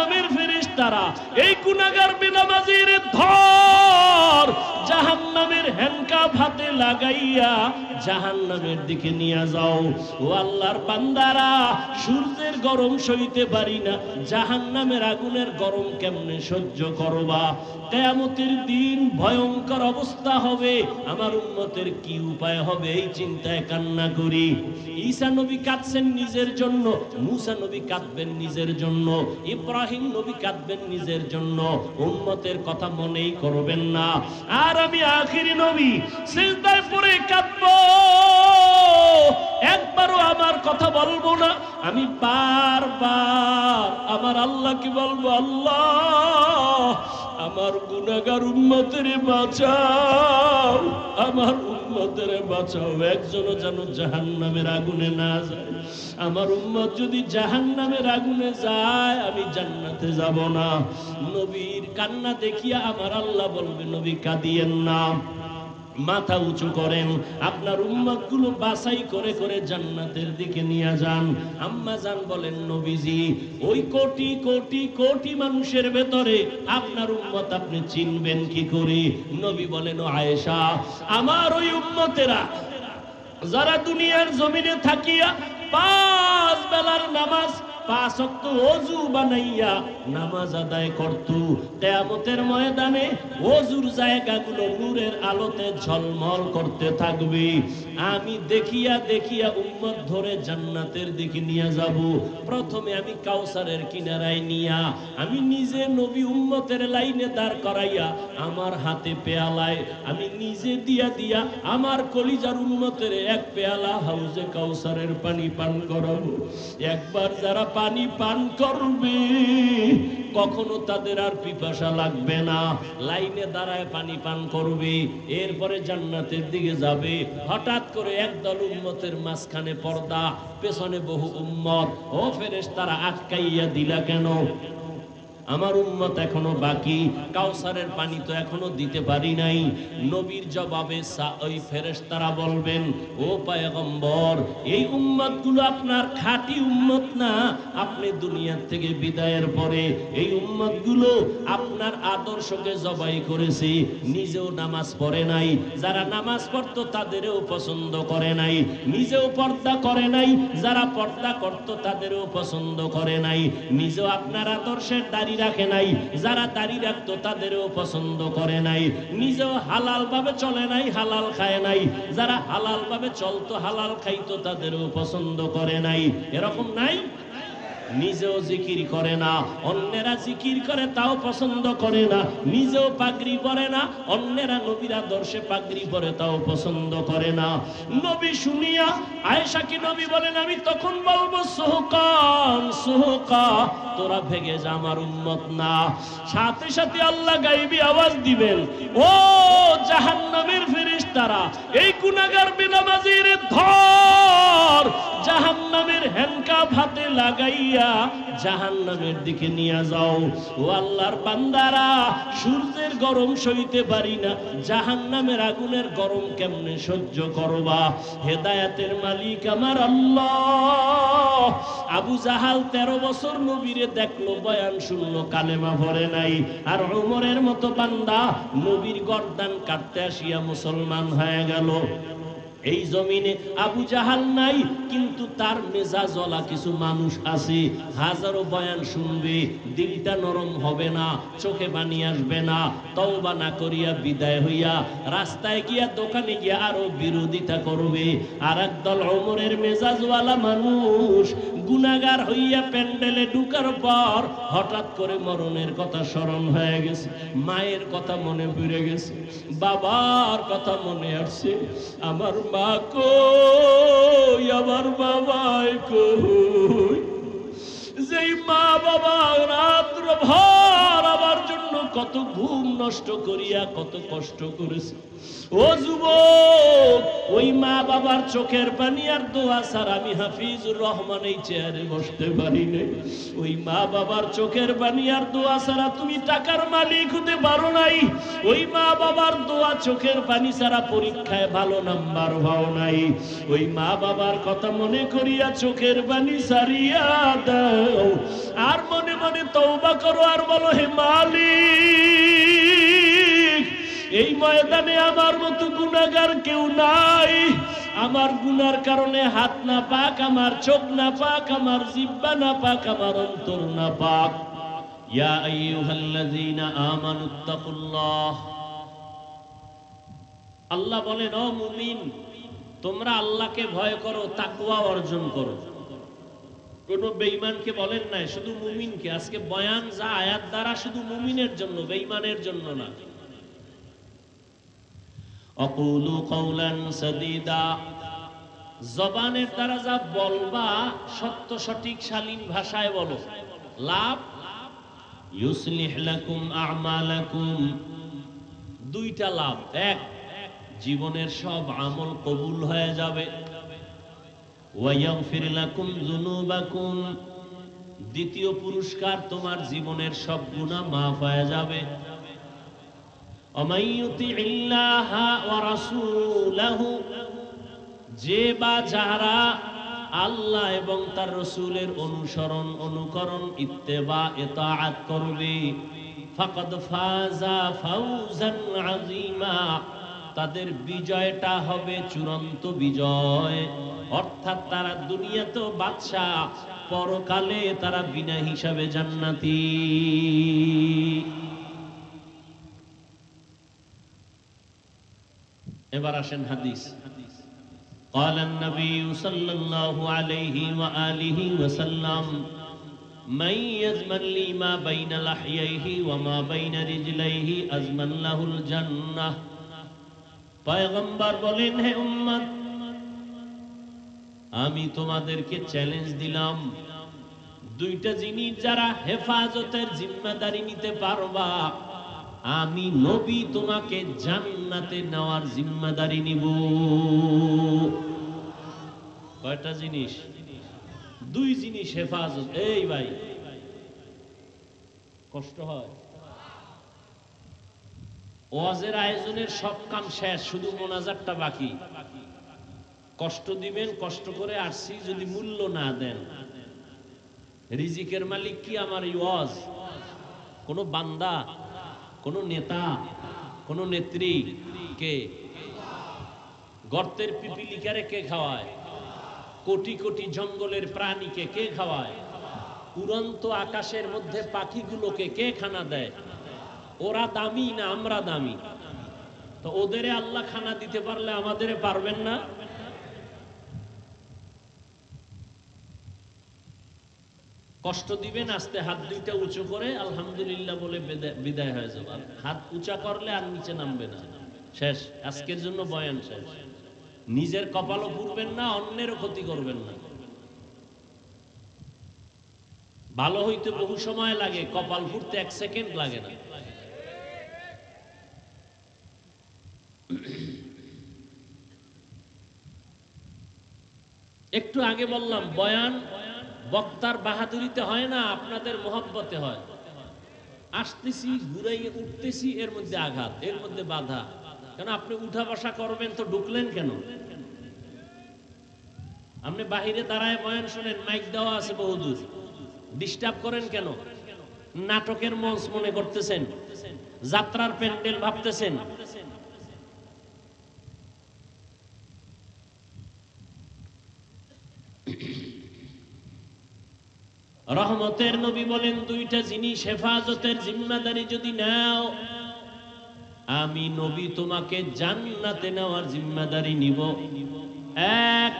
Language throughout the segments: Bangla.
জাহান্নামের ফেরেশতারা এই গুনাহগার বেনামাজির ধর, জাহান্নামের হ্যান্ডকাফ হাতে লাগাইয়া জাহান্নামের দিকে নিয়ে যাও। ও আল্লাহর বান্দারা, সূর্যের গরম সইতে পারি না, জাহান্নামের আগুনের গরম কেমনে সহ্য করবা? কিয়ামতের দিন ভয়ঙ্কর অবস্থা হবে, আমার উম্মতের কি উপায় হবে এই চিন্তায় কান্না করি। ঈসা নবী কাঁদছেন নিজের জন্য, মুসা নবী কাঁদবেন নিজের জন্য, ইব্রাহিম নবী কাঁদবেন নিজের জন্য, উম্মতের কথা মনেই করবেন না। আর আমি আখিরি নবী সিজদায় পড়ে কাঁদবো, একবারও আমার কথা বলবো না। আমি বারবার আমার আল্লাহকে বলবো, আল্লাহ আমার গুনাহগার উম্মতের বাঁচাও, আমার উম্মতের বাঁচাও, একজনও যেন জাহান্নামের আগুনে না যায়। আমার উম্মত যদি জাহান্নামের আগুনে যায় আমি জান্নাতে যাব না। নবীর কান্না দেখিয়া আমার আল্লাহ বলবে, নবী কাঁদিয়েন না, মাথা উঁচু করেন, আপনার উম্মতগুলো বাছাই করে করে জান্নাতের দিকে নিয়ে যান। আম্মা জান বলেন, নবীজি ওই কোটি কোটি কোটি মানুষের ভেতরে আপনার উম্মত আপনি চিনবেন কি করে? নবী বলেন, ও আয়েশা, আমার ওই উম্মতেরা যারা দুনিয়ার জমিনে থাকিয়া 5 বেলার নামাজ 5 ওয়াক্ত ওযু বানাইয়া নামাজ আদায় করত, কিয়ামতের ময়দানে ওযুর জায়গাগুলো নূরের আলোতে ঝলমল করতে থাকবে। আমি দেখিয়া দেখিয়া উম্মত ধরে জান্নাতের দিকে নিয়ে যাব। প্রথমে আমি কাউসারের কিনারায় নিয়া আমি নিজে নবী উম্মতের লাইনে দাঁড় করাইয়া আমার হাতে পেয়ালায় আমি নিজে দিয়া দিয়া আমার কলিজার উম্মতের এক পেয়ালা হাউজে কাউসারের পানি পান করাবো। একবার যারা পানি পান করবে কখনো তাদের আর পিপাসা লাগবে না, লাইনে দাঁড়ায় পানি পান করবে, এরপরে জান্নাতের দিকে যাবে। হঠাৎ করে একদল উম্মতের মাঝখানে পর্দা, পেছনে বহু উম্মত। ও ফেরেশতারা আটকাইয়া দিলা কেন? আমার উম্মত এখনো বাকি, কাউসারের পানি তো এখনো দিতে পারি নাই। নবীর জবাবে ওই ফেরেশতারা বলবেন, ও পয়গম্বর, এই উম্মতগুলো আপনার খাঁটি উম্মত না। আপনি দুনিয়ার থেকে বিদায়ের পরে এই উম্মতগুলো আপনার আদর্শকে জবাই করেছে, নিজেও নামাজ পড়ে নাই, যারা নামাজ পড়তো তাদেরও পছন্দ করে নাই, নিজেও পর্দা করে নাই, যারা পর্দা করতো তাদেরও পছন্দ করে নাই, নিজেও আপনার আদর্শের দাড়ি রাখে নাই, যারা দাড়ি রাখতো তাদেরও পছন্দ করে নাই, নিজেও হালাল ভাবে চলে নাই, হালাল খায় নাই, যারা হালাল ভাবে চলতো হালাল খাইতো তাদেরও পছন্দ করে নাই। এরকম নাই? নিজেও জিকির করে না, অন্যেরা জিকির করে তাও পছন্দ করে না, নিজেও পাগড়ি পরে না, অন্যেরা নবীর আদর্শে পাগড়ি পরে তাও পছন্দ করে না। নবী শুনিয়া আয়েশাকে নবী বলেন, আমি তখন বলবো, সুহকান সুহকা, তোরা ভেগে যা, আমার উম্মত না। সাথে সাথে আল্লাহ গায়বী আওয়াজ দিবেন, ও জাহান্নামের ফেরেশতারা, এই গুনাহগার বেনামাজির ধর, জাহান্নামের হ্যান্ডকাফ হাতে লাগাইয়া জাহান্নামের দিকে নিয়ে যাও। ও আল্লাহর বান্দারা, সূর্যের গরম সইতে পারি না, জাহান্নামের আগুনের গরম কেমনে সহ্য করবা? হেদায়েতের মালিক আমার আল্লাহ। আবু জাহাল 13 বছর নবীরে দেখলো, বয়ান শুনলো, কালেমা পড়ে নাই। আর ওমরের মতো বান্দা নবীর গর্দান কাটতে আসিয়া মুসলমান হয়ে গেল। এই জমিনে আবু জাহাল নাই, কিন্তু তার মেজাজওয়ালা কিছু মানুষ আছে, হাজারো বয়ান শুনবে, দিলটা নরম হবে না, চোখে পানি আসবে না, তওবা না করিয়া বিদায় হইয়া রাস্তায় গিয়া দোকানে গিয়া আরো বিরোধিতা করবে। আর একদল ওমরের মেজাজওয়ালা মানুষ গুনাহগার হইয়া প্যান্ডেলে ঢুকার পর হঠাৎ করে মরণের কথা স্মরণ হয়ে গেছে, মায়ের কথা মনে পড়ে গেছে, বাবার কথা মনে আসছে, আমার মা কই, আমার বাবাই কই, যেই মা বাবা রাত্র ভর আমার জন্য কত ঘুম নষ্ট করিয়া কত কষ্ট করেছে। ও যুবক, ওই মা বাবার চোখের পানি আর দোয়া ছাড়া আমি হাফিজুর রহমান এই চেয়ারে বসতে পারি না। ওই মা বাবার চোখের পানি আর দোয়া ছাড়া তুমি টাকার মালিক হতে পারো নাই। ওই মা বাবার দোয়া চোখের পানি ছাড়া পরীক্ষায় ভালো নাম্বার পাও নাই। ওই মা বাবার কথা মনে করিয়া চোখের পানি ছাড়িয়া দাও। আর মনে মনে তওবা করো আর বলো, হে মালিক, এই ময়দানে আমার মতো গুনাহগার কেউ নাই। আমার গুনার কারণে হাত না পাক, আমার চোখ না পাক, আমার জিহ্বা না পাক, আমার অন্তর না পাক। ইয়া আইয়ুহাল্লাযীনা আমানুত্তাকুল্লাহ, আল্লাহ বলেন, ও মুমিন, তোমরা আল্লাহকে ভয় করো, তাকওয়া অর্জন করো। কোন বেঈমানকে বলেন নাই, শুধু মুমিনকে। আজকে বয়ান যা আয়াত দ্বারা শুধু মুমিনের জন্য, বেঈমানের জন্য না। আকুলু কাওলান সাদীদা, জবানের দ্বারা যা বলবা সত্য সঠিক শালীন ভাষায় বলো। লাভ, ইউসলিহ লাকুম আমালাকুম, দুইটা লাভ। এক, জীবনের সব আমল কবুল হয়ে যাবে। ওয়া ইয়াগফির লাকুম যুনুবাকুম, দ্বিতীয় পুরস্কার, তোমার জীবনের সব গুনাহ মাফ হয়ে যাবে। ওয়ামান ইউতিইল্লাহা ওয়া রাসূলাহু, যে বা যারা আল্লাহ এবং তার রাসূলের অনুসরণ, অনুকরণ, ইত্তেবা, ইতাআত করবে, ফাকাদ ফাজা ফাওজান আযীমা, তাদের বিজয়টা হবে চূড়ান্ত বিজয়। অর্থাৎ তারা দুনিয়াতেও বাদশা, পরকালে তারা বিনা হিসাবে জান্নাতি। এবার আসেন হাদিস। قال النبي صلى الله عليه وآله وسلم من يزمن لي ما بين لحييه وما بين رجليه أزمن له الجنة। পয়গম্বর বলেন, হে উম্মত, আমি তোমাদেরকে চ্যালেঞ্জ দিলাম, দুইটা জিনিস যারা হেফাজতের জিম্মাদারি নিতে পারবা, আমি নবী তোমাকে জান্নাতে নেওয়ার জিম্মাদারি নিব। কয়টা জিনিস? দুই জিনিস হেফাজত। এই ভাই, কষ্ট হয়। ওয়াজের আয়োজনের সব কাম শেষ, শুধু মোনাজাতটা বাকি। কষ্ট দিবেন, কষ্ট করে আসছি, যদি মূল্য না দেন, রিজিকের মালিক কি আমার এই ওয়াজ? কোন বান্দা, কোন নেতা, কোন নেত্রী? কে? গর্তের পিপিলিকারে কে খাওয়ায়? কোটি কোটি জঙ্গলের প্রাণীকে কে খাওয়ায়? উড়ন্ত আকাশের মধ্যে পাখিগুলোকে কে খানা দেয়? ওরা দামি না আমরা দামি? তো ওদেরে আল্লাহ খানা দিতে পারলে আমাদেরে পারবেন না? কষ্ট দিবেন, আস্তে হাত দুইটা উঁচু করে আলহামদুলিল্লাহ বলে বিদায় হয়ে যাবে। হাত উঁচা করলে আর নিচে নামবে না, শেষ। আজকের জন্য বয়ান শেষ। নিজের কপালও পুড়বেন না, অন্যেরও ক্ষতি করবেন না। ভালো হইতে বহু সময় লাগে, কপাল পুড়তে 1 সেকেন্ড লাগে না। একটু আগে বললাম, বয়ান বক্তার বাহাদুরিতে হয় না, আপনাদের মহব্বতে হয়। আসতেছি, ঘুরাইয়ে উঠতেছি, এর মধ্যে আঘাত, এর মধ্যে বাধা। কেন আপনি উঠা বসা করবেন তো ঢুকলেন কেন? আপনি বাহিরে দাঁড়ায় বয়ান শুনেন, মাইক দেওয়া আছে বহুদূর, ডিস্টার্ব করেন কেন? নাটকের মঞ্চ মনে করতেছেন, যাত্রার প্যান্ডেল ভাবতেছেন। রহমতের নবী বলেন, দুইটা জিনিস হেফাজতের জিম্মাদারি যদি নাও, আমি নবী তোমাকে জান্নাতে নেওয়ার জিম্মাদারি নিব। এক,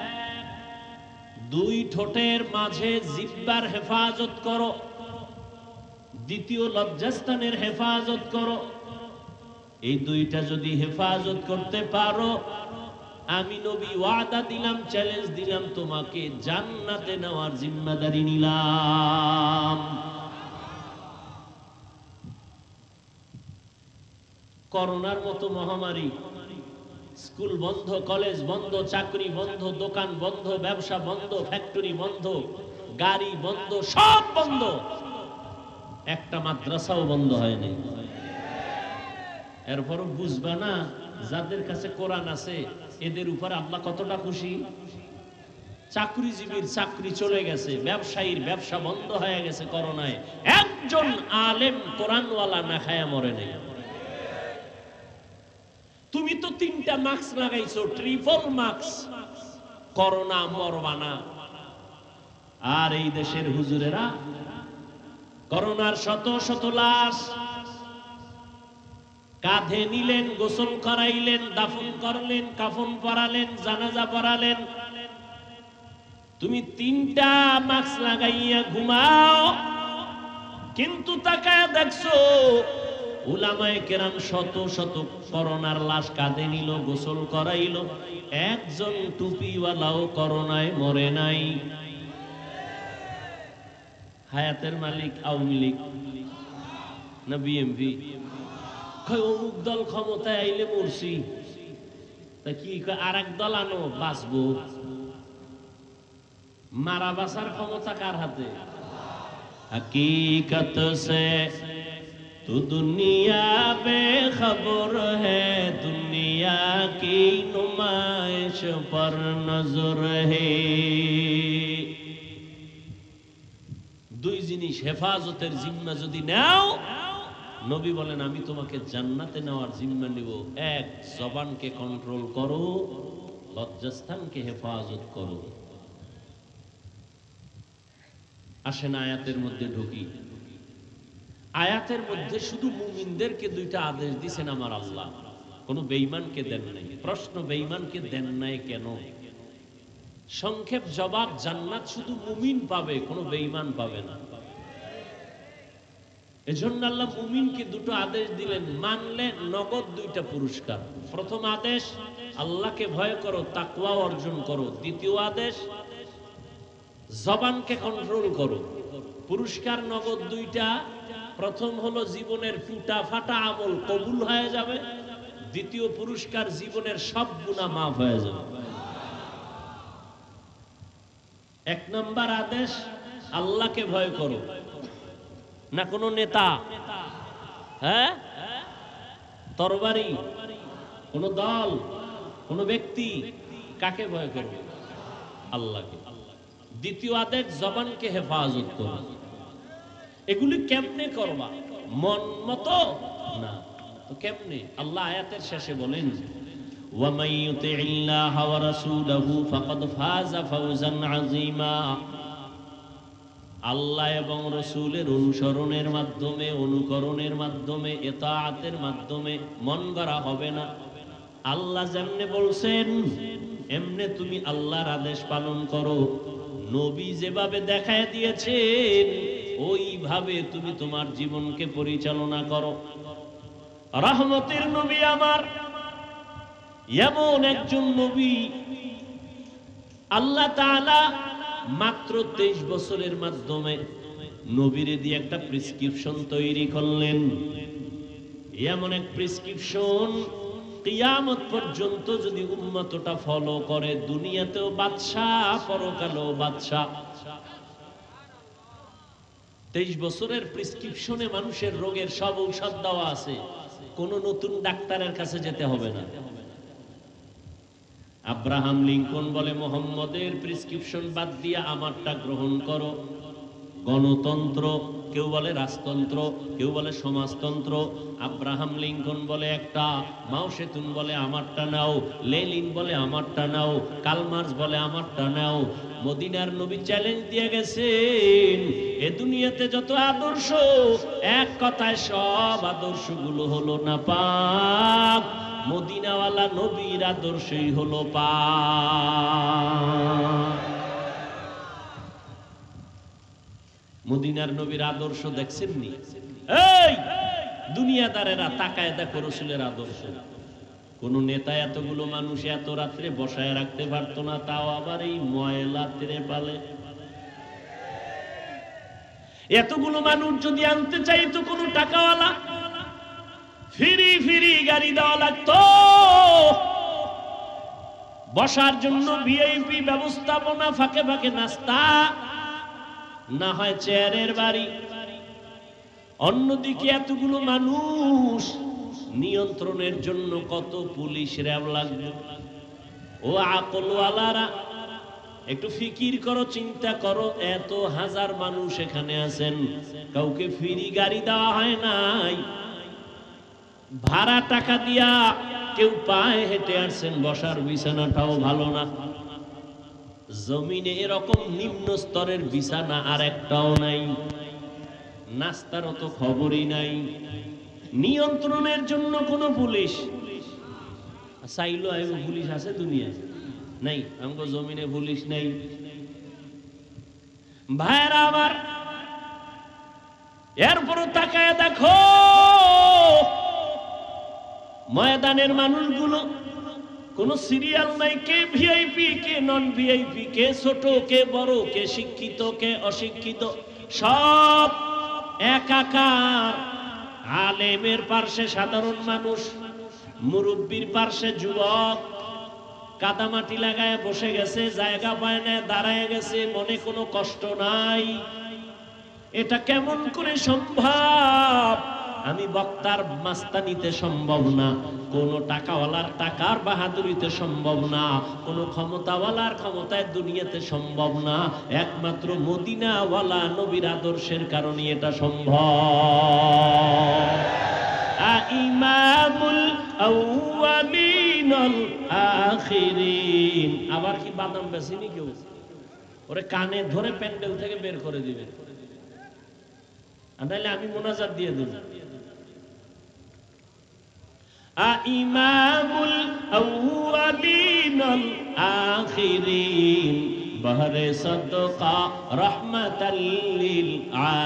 দুই ঠোঁটের মাঝে জিহ্বার হেফাজত করো। দ্বিতীয়, লজ্জাস্থানের হেফাজত করো। এই দুইটা যদি হেফাজত করতে পারো, আমি নবী ওয়াদা দিলাম, চ্যালেঞ্জ দিলাম, তোমাকে জান্নাতে নেওয়ার জিম্মাদারি নিলাম। করোনার মতো মহামারী, স্কুল বন্ধ, কলেজ বন্ধ, চাকরি বন্ধ, দোকান বন্ধ, ব্যবসা বন্ধ, ফ্যাক্টরি বন্ধ, গাড়ি বন্ধ, সব বন্ধ, একটা মাদ্রাসাও বন্ধ হয়নি। এরপরও বুঝবা না, যাদের কাছে কোরআন আছে এদের উপর আল্লাহ কতটা খুশি। চাকরিজীবীর চাকরি চলে গেছে, ব্যবসায়ীর ব্যবসা বন্ধ হয়ে গেছে করোনায়, একজন আলেম কোরআনওয়ালা না খায়া মরে নাই। তুমি তো 3টা মাস্ক লাগাইছো, ট্রিপল মাস্ক, করোনা মরবা না। আর এই দেশের হুজুরেরা করোনার শত শত লাশ কাঁধে নিলেন, গোসল করাইলেন, দাফন করলেন, কাফন পরালেন, জানাজা পড়ালেন। তুমি 3টা মাস্ক লাগাইয়া ঘুমাও, কিন্তু তাকায় দেখছো উলামায়ে কেরাম শত শত করোনার লাশ কাঁধে নিল, গোসল করাইল, একজন টুপিওয়ালাও করোনায় মরে নাই। হায়াতের মালিক আওয়ামী লীগ না বিএমপি? অমুক দল ক্ষমতায় আইলে মরছি, তা কি আর এক দল আনো বাঁচবো? মারা বাঁচার ক্ষমতা কার হাতে? हकीकत से तू दुनिया बेखबर है, दुनिया की नुमाइश पर नजर है। দুই জিনিস হেফাজতের জিম্মা যদি নাও, নবী বলেন আমি তোমাকে জান্নাতে নেওয়ার জিম্মা নিব। এক, জবানকে কন্ট্রোল করো, লজ্জাস্থানকে হেফাজত করো। আসেন আয়াতের মধ্যে ঢুকি। আয়াতের মধ্যে শুধু মুমিনদেরকে 2টা আদেশ দিয়েছেন আমার আল্লাহ, কোন বেঈমানকে দেন নাই। প্রশ্ন, বেঈমানকে দেন নাই কেন? সংক্ষেপ জবাব, জান্নাত শুধু মুমিন পাবে, কোন বেঈমান পাবে না। এজন্য আল্লাহ মুমিনকে 2টো আদেশ দিলেন, মানলে নগদ 2টা পুরস্কার। প্রথম আদেশ আল্লাহকে ভয় করো, তাকওয়া অর্জন করো। দ্বিতীয় আদেশ জবানকে কন্ট্রোল করো। পুরস্কার নগদ 2টা। প্রথম হলো জীবনের টুটা ফাটা আমল কবুল হয়ে যাবে। দ্বিতীয় পুরস্কার জীবনের সব গুনাহ মাফ হয়ে যাবে। 1 নম্বর আদেশ আল্লাহকে ভয় করো, না কোনো নেতা, হ্যাঁ, তরবারি, কোন দল, কোন ব্যক্তি। কাকে ভয় করবে? আল্লাহকে। দ্বিতীয় আদেশ জবানকে হেফাজত করো। এগুলি কেমনে করবা? মন মতো না তো কেমনে? আল্লাহ আয়াতের শেষে বলেন, ওয়ামাই ইউতিল্লাহ ওয়া রাসূলহু ফাকাদ ফাযা ফাওজান আযীমা। আল্লাহ এবং রাসূলের অনুসরণের মাধ্যমে, অনুকরণের মাধ্যমে, ইতাআতের মাধ্যমে মন গড়া হবে না। আল্লাহ যেমনে বলছেন এমনে তুমি আল্লাহর আদেশ পালন করো। নবী যেভাবে দেখায় দিয়েছেন ওইভাবে তুমি তোমার জীবনকে পরিচালনা করো। রহমতের নবী আমার এমন একজন নবী, আল্লাহ তাআলা মাত্র 23 বছরের মাধ্যমে নবীরে দিয়ে একটা প্রেসক্রিপশন তৈরি করলেন। এমন এক প্রেসক্রিপশন কিয়ামত পর্যন্ত যদি উম্মতটা ফলো করে, দুনিয়াতেও বাদশাহ, পরকালেও বাদশাহ। 23 বছরের প্রেসক্রিপশনে মানুষের রোগের সব ঔষধ দেওয়া আছে, কোন নতুন ডাক্তারের কাছে যেতে হবে না। আব্রাহাম লিঙ্কন বলে মোহাম্মদের প্রেসক্রিপশন বাদ দিয়ে আমারটা গ্রহণ করো। গণতন্ত্র, কেউ বলে রাজতন্ত্র, কেউ বলে সমাজতন্ত্র। আব্রাহাম লিঙ্কন বলে একটা, মাও সেতুন বলে আমারটা নাও, লেনিন বলে আমারটা নাও, কালমার্স বলে আমারটা নাও। মদিনার নবী চ্যালেঞ্জ দিয়ে গেছেন, এ দুনিয়াতে যত আদর্শ, এক কথায় সব আদর্শগুলো হলো নাপাক, মদিনাওয়ালা নবীর আদর্শই হলো পাক। মদিনার নবীর আদর্শ দেখছেন নি? এই দুনিয়াদারেরা তাকায় দেখো রাসূলের আদর্শ। কোন নেতা এতগুলো মানুষ এত রাত্রে বসায় রাখতে পারতো না, তাও আবার এই ময়লা পালে। এতগুলো মানুষ যদি আনতে চাইতো কোনো টাকাওয়ালা, ফিরি ফিরি গাড়ি দেওয়া লাগতো। বসার জন্য ভিআইপি ব্যবস্থাপনা, ফাঁকে ফাঁকে নাস্তা, না হয় চেয়ারের বাড়ি। অন্যদিকে এতগুলো মানুষ নিয়ন্ত্রণের জন্য কত পুলিশ র্যাব লাগবে। ও আকলওয়ালারা একটু ফিকির করো, চিন্তা করো, এত হাজার মানুষ এখানে আছেন, কাউকে ফ্রি গাড়ি দেওয়া হয় নাই, ভাড়া টাকা দিয়া কেউ পায়ে হেঁটে আসছেন, বসার বিছানাটাও ভালো না। জমিনে এরকম নিম্ন স্তরের বিছানা আর একটাও নাই, নাস্তারও তো খবরই নাই। নিয়ন্ত্রণের জন্য কোনো পুলিশ চাইলো আইব, পুলিশ আছে দুনিয়ায়? নাই, আমগো জমিনে পুলিশ নাই। ভাইরা আমার, এরপরও তাকায় দেখো ময়দানের মানুষগুলো, কোন সিরিয়াল নাই, কে ভিআইপি কে নন ভিআইপি, কে ছোট কে বড়, কে শিক্ষিত কে অশিক্ষিত, সব একাকার। আলেমের পার্শ্বে সাধারণ মানুষ, মুরব্বীর পার্শ্বে যুবক, কাদামাটি লাগায় বসে গেছে, জায়গা পায় না, দাঁড়ায় গেছে, মনে কোনো কষ্ট নাই। এটা কেমন করে সম্ভব? আমি বক্তার মাস্তানিতে সম্ভব না, কোন টাকাওয়ালার টাকার বাহাদুরিতে সম্ভব না, কোন ক্ষমতাওয়ালার ক্ষমতায় দুনিয়াতে সম্ভব না, একমাত্র মদিনাওয়ালা নবীর আদর্শের কারণে এটা সম্ভব। ইমামুল আউয়ালিন আল আখিরিন। আবার কি বাদাম বেশিনি কেউ? ওরে কানে ধরে প্যান্ডেল থেকে বের করে দিবে, নাহলে আমি মোনাজাত দিয়ে দেব। ইমামুল আউয়ালিন আল আখিরিন বহরে সদকা রহমাতাল লিল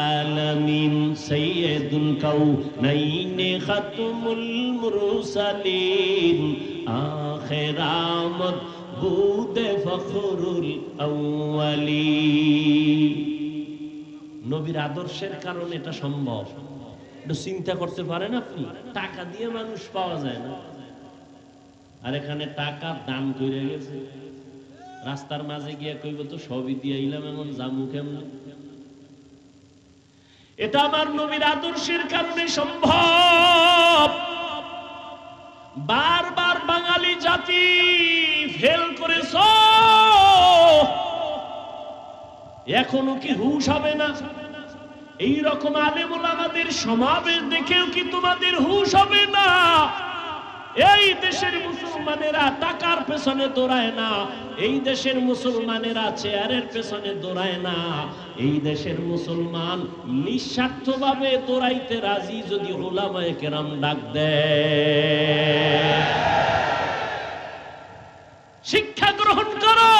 আলামিন সাইয়্যিদুল কাউনাইন খাতমুল মুরসালিন আখিরামত বুদে ফখরুল আউয়ালিন। নবীর আদর্শের কারণে এটা সম্ভব। একটু চিন্তা করতে পারেন আপনি, টাকা দিয়ে মানুষ পাওয়া যায় না, আর এখানে টাকা দান করে গেছে। রাস্তার মাঝে গিয়ে কইব তো সবই দিয়ে আইলাম, এমন জামু কেমন? এটা আমার নবীর আদর্শের কারণে সম্ভব। বারবার বাঙালি জাতি ফেল করেছ, এখনো কি হুঁশ হবে না? এইরকম আলেম ওলামাদের সমাবেশ দেখেও কি তোমাদের হুঁশ হবে না? এই দেশের মুসলমানেরা টাকার পেছনে দৌড়ায় না, এই দেশের মুসলমানেরা চেয়ারের পেছনে দৌড়ায় না, এই দেশের মুসলমান নিঃস্বার্থভাবে দৌড়াইতে রাজি যদি উলামায়ে কেরাম ডাক দেয়। শিক্ষা গ্রহণ করো।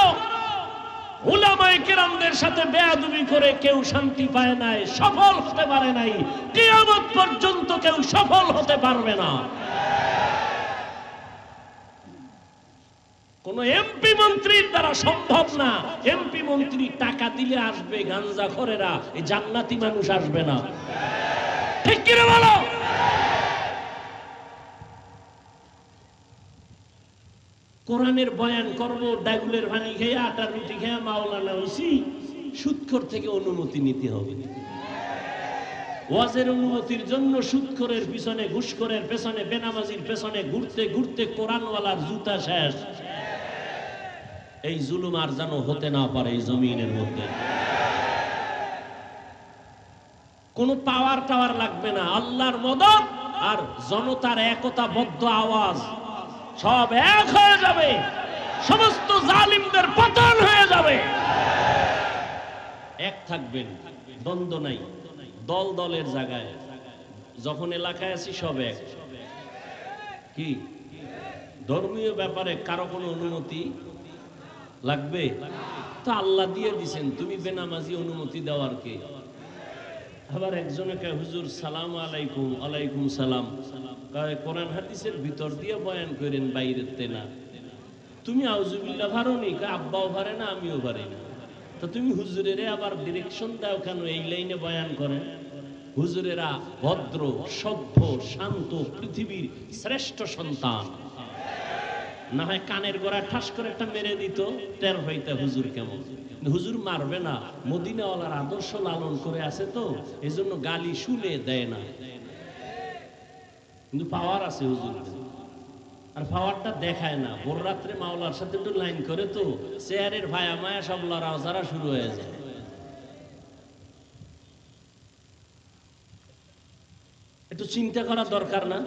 উলামায়ে কেরামদের সাথে বেয়াদবি করে কেউ শান্তি পায় নাই, সফল হতে পারে নাই, কিয়ামত পর্যন্ত কেউ সফল হতে পারবে না। কোন এমপি মন্ত্রীর দ্বারা সম্ভব না। এমপি মন্ত্রী টাকা দিলে আসবে গাঞ্জাখোরেরা, এই জান্নাতি মানুষ আসবে না। ঠিক কি রে বলো? কোরআনের বয়ান করব, ডাগুলের পানি খেয়ে আটার রুটি খেয়ে মাওলানা হইছি, সুদখোর থেকে অনুমতি নিতে হবে। ওয়াজের অনুমতির জন্য সুদখোরের পিছনে, ঘুষখোরের পেছনে, বেনামাজির পেছনে ঘুরতে ঘুরতে কোরআনওয়ালার জুতা শেষ। এই জুলুম আর যেন হতে না পারে এই জমিনের মধ্যে। কোন পাওয়ার টাওয়ার লাগবে না, আল্লাহর মদদ আর জনতার একতাবদ্ধ আওয়াজ, সব এক হয়ে যাবে, সমস্ত জালিমদের পতন হয়ে যাবে। এক থাকবেন, দ্বন্দ্ব নাই, দল দলের জায়গায়। যখন এলাকায় আছি সব এক। কি ধর্মীয় ব্যাপারে কারো কোনো অনুমতি লাগবে? তো আল্লাহ দিয়ে দিছেন, তুমি বেনামাজি অনুমতি দেওয়ার কে? আবার একজনে কে হুজুর সালাম আলাইকুম। আলাইকুম সালাম। কোরআন হাদিসের ভিতর দিয়ে বয়ান করেন, বাইরের না। তুমি আউযুবিল্লাহ পারোনি? আব্বাও পারে না, আমিও পারি না। তো তুমি হুজুরের আবার ডিরেকশন দাও কেন? এই লাইনে বয়ান করেন। হুজুরেরা ভদ্র, সভ্য, শান্ত, পৃথিবীর শ্রেষ্ঠ সন্তান। না হয় কানের গোড়া ঠাস করে একটা মেরে দিত, টের হইতে হুজুর কেমন। হুজুর মারবে না, মদিনাওয়ালার আদর্শ লালন করে আছে তো, এই জন্য গালি শুনে দেয় না, কিন্তু পাওয়ার আছে হুজুর। আর পাওয়ারটা দেখায় না। ভোর রাত্রে মাওলার সাথে একটু লাইন করে তো চেয়ারের ভায়া মায়া সব লড়াও যারা শুরু হয়ে যায়। একটু চিন্তা করা দরকার না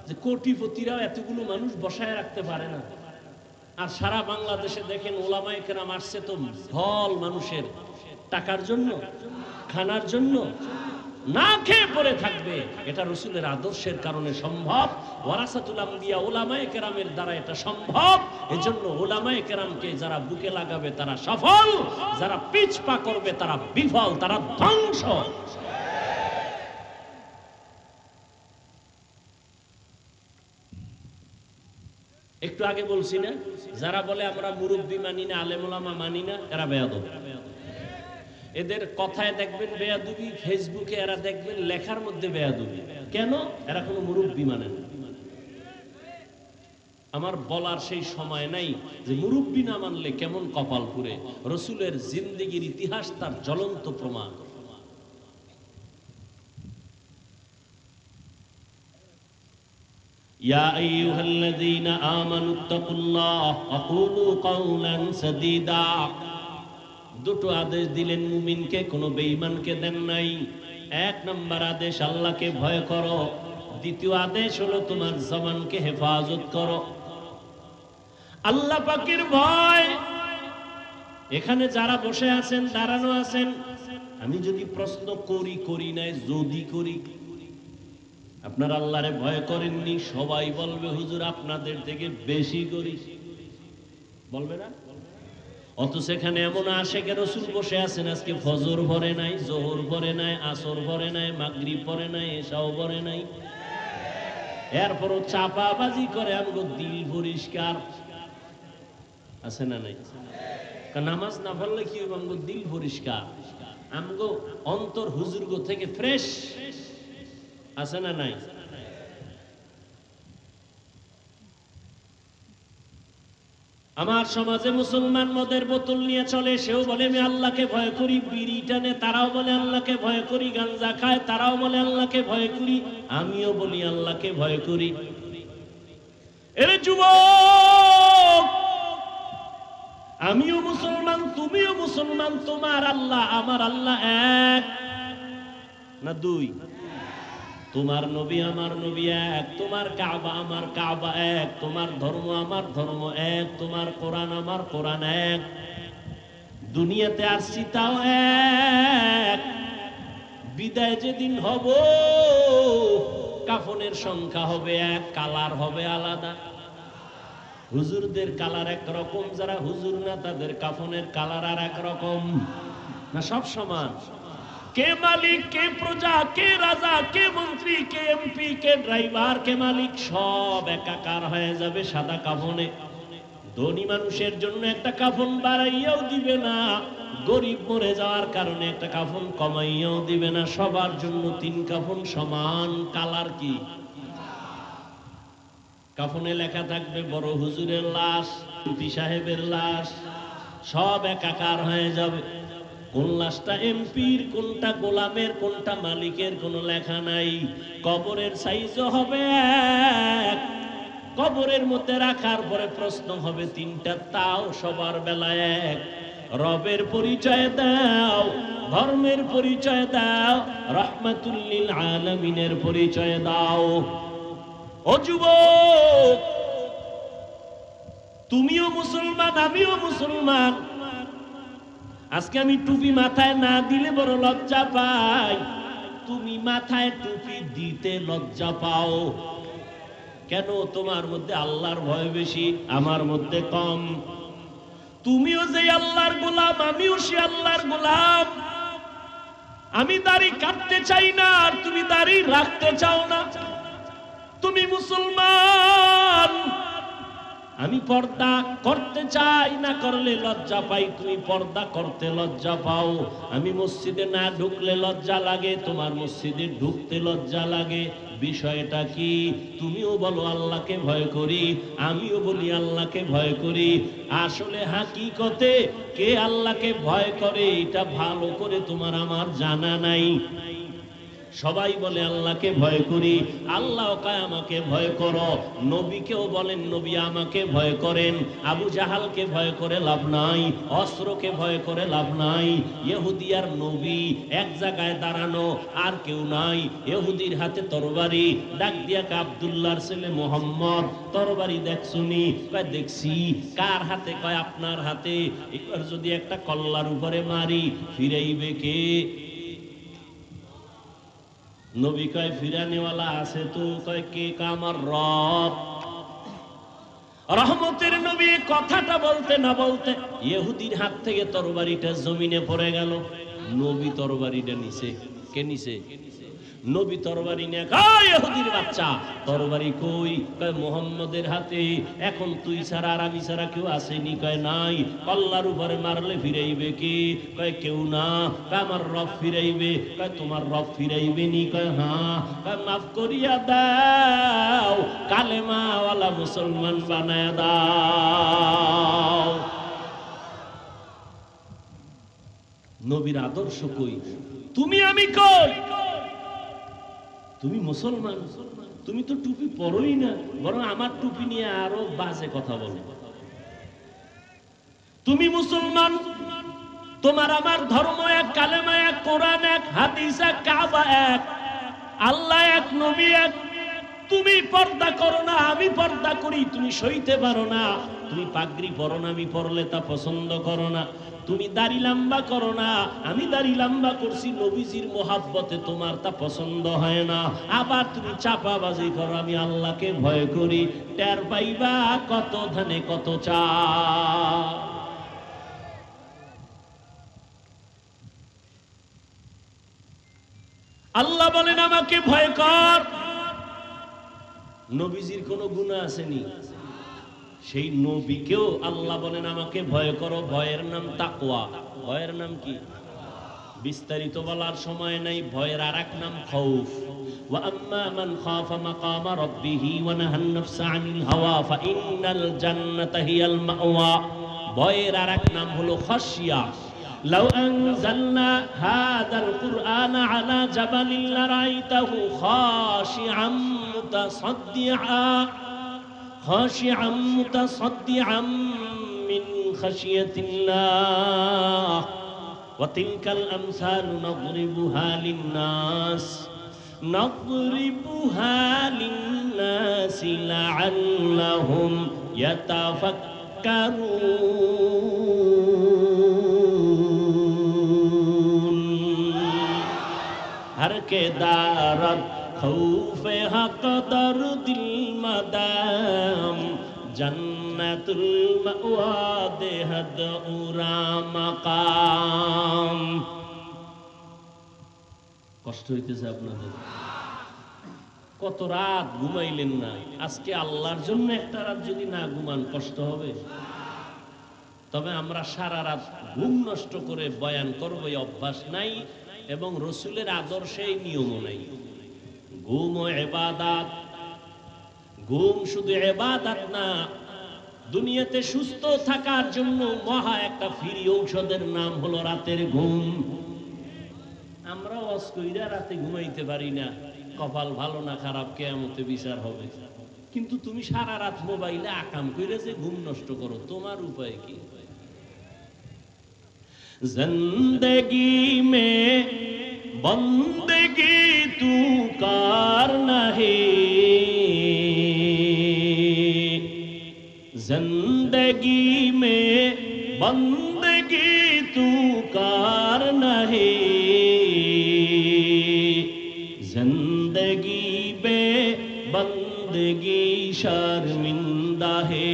যে কোটিপতিরাও এতগুলো মানুষ বসায় রাখতে পারে না। আর সারা বাংলাদেশে দেখেন ওলামায়ে কেরাম আসছে তো ঢল মানুষের, টাকার জন্য, খানার জন্য, না খেয়ে পড়ে থাকবে। এটা রাসূলের আদর্শের কারণে সম্ভব। ওয়ারাসাতুল আম্বিয়া ওলামায়ে কেরামের দ্বারা এটা সম্ভব। এজন্য ওলামায়ে কেরামকে যারা বুকে লাগাবে তারা সফল, যারা পিছপা করবে তারা বিফল, তারা ধ্বংস। একটু আগে বলছি না, যারা বলে আমরা মুরব্বি মানি না, আলেম ওলামা মানি না, এরা বেয়াদব। এদের কথায় দেখবেন বেয়াদবি, ফেসবুকে এরা দেখবেন লেখার মধ্যে বেয়াদবি। কেন? এরা কোনো মুরব্বি মানে না। আমার বলার সেই সময় নাই যে মুরব্বি না মানলে কেমন কপাল পুরে। রাসূলের জিন্দেগির ইতিহাস তার জ্বলন্ত প্রমাণ। ইয়া আইয়ুহাল্লাযীনা আমানুত্তাকুল্লাহ ওয়া কুলু কাওলান সাদীদা। দুটো আদেশ দিলেন মুমিনকে, কোনো বেঈমানকে দেন নাই। এক নাম্বার আদেশ আল্লাহকে ভয় করো, দ্বিতীয় আদেশ হলো তোমার জবানকে হেফাজত করো। আল্লাহ পাকের ভয়। এখানে যারা বসে আছেন, দাঁড়ানো আছেন, আমি যদি প্রশ্ন করি নাই, যদি করি আপনারা আল্লাহরে ভয় করেননি, সবাই বলবে হুজুর আপনাদের থেকে বেশি করি, বলবে না? অথচ এখানে এমন আশেকে রাসূল বসে আছেন, আজকে ফজর পড়ে নাই, যোহর পড়ে নাই, আসর পড়ে নাই, মাগরিব পড়ে নাই, এশাও পড়ে নাই, এরপরও চাপাবাজি করে। আমগো দিল পরিষ্কার আছে না নাই? নামাজ না পড়লে কি হবে? আমগো দিল পরিষ্কার, আমগো অন্তর হুজুরগো থেকে ফ্রেশ আছে না নাই? আমার সমাজে মুসলমান মদের বোতল নিয়ে চলে, সেও বলে আমি আল্লাহকে ভয় করি। বিড়ি টানে, তারাও বলে আল্লাহকে ভয় করি। গাঞ্জা খায়, তারাও বলে আল্লাহকে ভয় করি। আমিও বলি আল্লাহকে ভয় করি। এরে যুবক, আমিও মুসলমান, তুমিও মুসলমান। তোমার আল্লাহ আমার আল্লাহ এক না দুই? তোমার নবী আমার নবী এক, তোমার কাবা আমার কাবা এক, তোমার ধর্ম আমার ধর্ম এক, তোমার কোরআন আমার কোরআন এক। দুনিয়াতে আসছি তাও এক। বিদায় যেদিন হব, কাফনের সংখ্যা হবে এক, কালার হবে আলাদা। হুজুরদের কালার এক রকম, যারা হুজুর না তাদের কাফনের কালার আর এক রকম না? সব সমান। কে মালিক, কে প্রজা, কে রাজা, কে মন্ত্রী, কে এমপি, কে ড্রাইভার, কে মালিক, সব একাকার হয়ে যাবে সাদা কাফনে। ধনী মানুষের জন্য একটা কাফন বাড়াইয়াও দিবে না, গরিব মরে যাওয়ার কারণে একটা কাফন কমাইয়াও দিবে না। সবার জন্য তিন কাফন সমান। কালার কি? কাফনে লেখা থাকবে বড় হুজুরের লাশ, এমপি সাহেবের লাশ, সব একাকার হয়ে যাবে। কোন লাশটা এমপির, কোনটা গোলামের, কোনটা মালিকের কোনো লেখা নাই। কবরের সাইজও হবে এক। কবরের মধ্যে রাখার পরে প্রশ্ন হবে তিনটা, তাও সবার বেলায় এক। রবের পরিচয় দাও, ধর্মের পরিচয় দাও, রাহমাতুল লিল আলামিনের পরিচয় দাও। ও যুবক, তুমিও মুসলমান, আমিও মুসলমান। আজকে আমি টুপি মাথায় না দিলে বড় লজ্জা পাই। তুমি মাথায় টুপি দিতে লজ্জা পাও কেন? তোমার মধ্যে আল্লাহর ভয় বেশি, আমার মধ্যে কম। তুমিও যে আল্লাহর গোলাম, আমিও সে আল্লাহর গোলাম। আমি দাড়ি কাটতে চাই না, আর তুমি দাড়ি রাখতে চাও না। তুমি মুসলমান, আমি পর্দা করতে চাই, না করলে লজ্জা পাই। তুমি পর্দা করতে লজ্জা পাও। আমি মসজিদে না ঢুকলে লজ্জা লাগে, তোমার মসজিদে ঢুকতে লজ্জা লাগে। বিষয়টা কি? তুমিও বলো আল্লাহকে ভয় করি, আমিও বলি আল্লাহকে ভয় করি। আসলে হাকিকতে কে আল্লাহকে ভয় করে এটা ভালো করে তোমার আমার জানা নাই। সবাই বলে আল্লাহকে ভয় করি, আল্লাহ কয় আমাকে ভয় করো। নবীকেও বলেন নবী আমাকে ভয় করেন। আবু জাহালকে ভয় করে লাভ নাই, অস্ত্রকে ভয় করে লাভ নাই। ইহুদি আর নবী এক জায়গায় দাঁড়ানো, আর কেউ নাই। ইহুদির হাতে তরবারি, ডাক দিয়া কে আব্দুল্লাহর ছেলে মোহাম্মদ তরবারি দেখছুনি? কয় দেখছি। কার হাতে? কয় আপনার হাতে। এবার যদি একটা কল্লার উপরে মারি ফিরাইবে কে? নবী কয় ফিরানেওয়ালা আছে তো। কয় কে? আমার রব। রহমতের নবী কথাটা বলতে না বলতে ইহুদির হাত থেকে তরবারিটা জমিনে পড়ে গেল। নবী তরবারিটা নিছে। কে নিছে? নবী তরবারি নিয়ে কয় ইহুদির বাচ্চা তরবারি কই? কয় মুহাম্মদের হাতে। এখন তুই ছাড়া আর আমি ছাড়া কেউ আসেনি? কয় নাই। কল্লার উপরে মারলে ফিরাইবে কে? কয় কেউ না। কয় আমার রব ফিরাইবে। কয় তোমার রব ফিরাইবে নি? কয় হ্যাঁ। কয় মাফ করিয়া দাও, কালেমাওয়ালা মুসলমান বানায় দাও। নবীর আদর্শ কই? তুমি আমি কই? তুমি মুসলমান, তুমি তো টুপি পরোই না, বরং আমার টুপি নিয়ে আরো বাজে কথা বলো। তুমি মুসলমান, তোমার আমার ধর্ম এক, কালেমা এক, কোরআন এক, হাদিস এক, কাবা এক, আল্লাহ এক, নবী এক। তুমি পর্দা করো না, আমি পর্দা করি, তুমি সইতে পারো না। তুমি পাগড়ি পরো না, আমি পরলে তা পছন্দ করো না। তুমি দাড়ি লম্বা করো না, আমি দাড়ি লম্বা করছি নবীজির মোহাব্বতে, তোমার তা পছন্দ হয় না। আবার তুমি চাপাবাজি করো, আমি আল্লাহকে ভয় করি। টের পাইবা কত ধানে কত চাল। আল্লাহ বলেন আমাকে ভয় কর। নবীজির কোনো গুনাহ আসেনি, সেই নবীকেও আল্লাহ বলেন আমাকে ভয় করো। ভয়ের নাম তাকওয়া। ভয়ের নাম কি? বিস্তারিত বলার সময় নাই। ভয়ের আরেক নাম খাউফ। ওয়া আম্মা মান খাফা মাকামা রাব্বিহি ওয়া নাহান নাফসা আনিল হাওয়া ফাইন্নাল জান্নাতা হিয়াল মাওয়া। ভয়ের আরেক নাম হলো খাশিয়া। লাউ আনজালনা হাযাল কুরআনা আলা জাবালিন লারাইতাহু খাশিআম মুতাসাদ্দিআ خاشعا متصدعا من خشية الله وتلك الأمثال نضربها للناس لعلهم يتفكرون हर के दारत खौफे हक दर दिल मदाम जन्नतुल मावा देहद उरा मकाम। কষ্ট হইতেছে আপনাদের? কত রাত ঘুমাইলেন না? আজকে আল্লাহর জন্য একটা রাত যদি না ঘুমান কষ্ট হবে। তবে আমরা সারা রাত ঘুম নষ্ট করে বয়ান করব এই অভ্যাস নাই, এবং রসুলের আদর্শে এই নিয়মও নাই। ঘুম ও ইবাদত। ঘুম শুধু ইবাদত না, দুনিয়াতে সুস্থ থাকার জন্য মহা একটা ফ্রি ঔষধের নাম হলো রাতের ঘুম। আমরা ওয়াজ কইরা রাতে ঘুমাইতে পারি না, কপাল ভালো না খারাপ কিয়ামতে বিচার হবে। কিন্তু তুমি সারা রাত মোবাইলে আকাম কইরা যে ঘুম নষ্ট করো, তোমার উপায় কি? जिंदगी में बंदगी तू करना है, जिंदगी में बंदगी तू करना है, जिंदगी बे बंदगी शर्मिंदा है,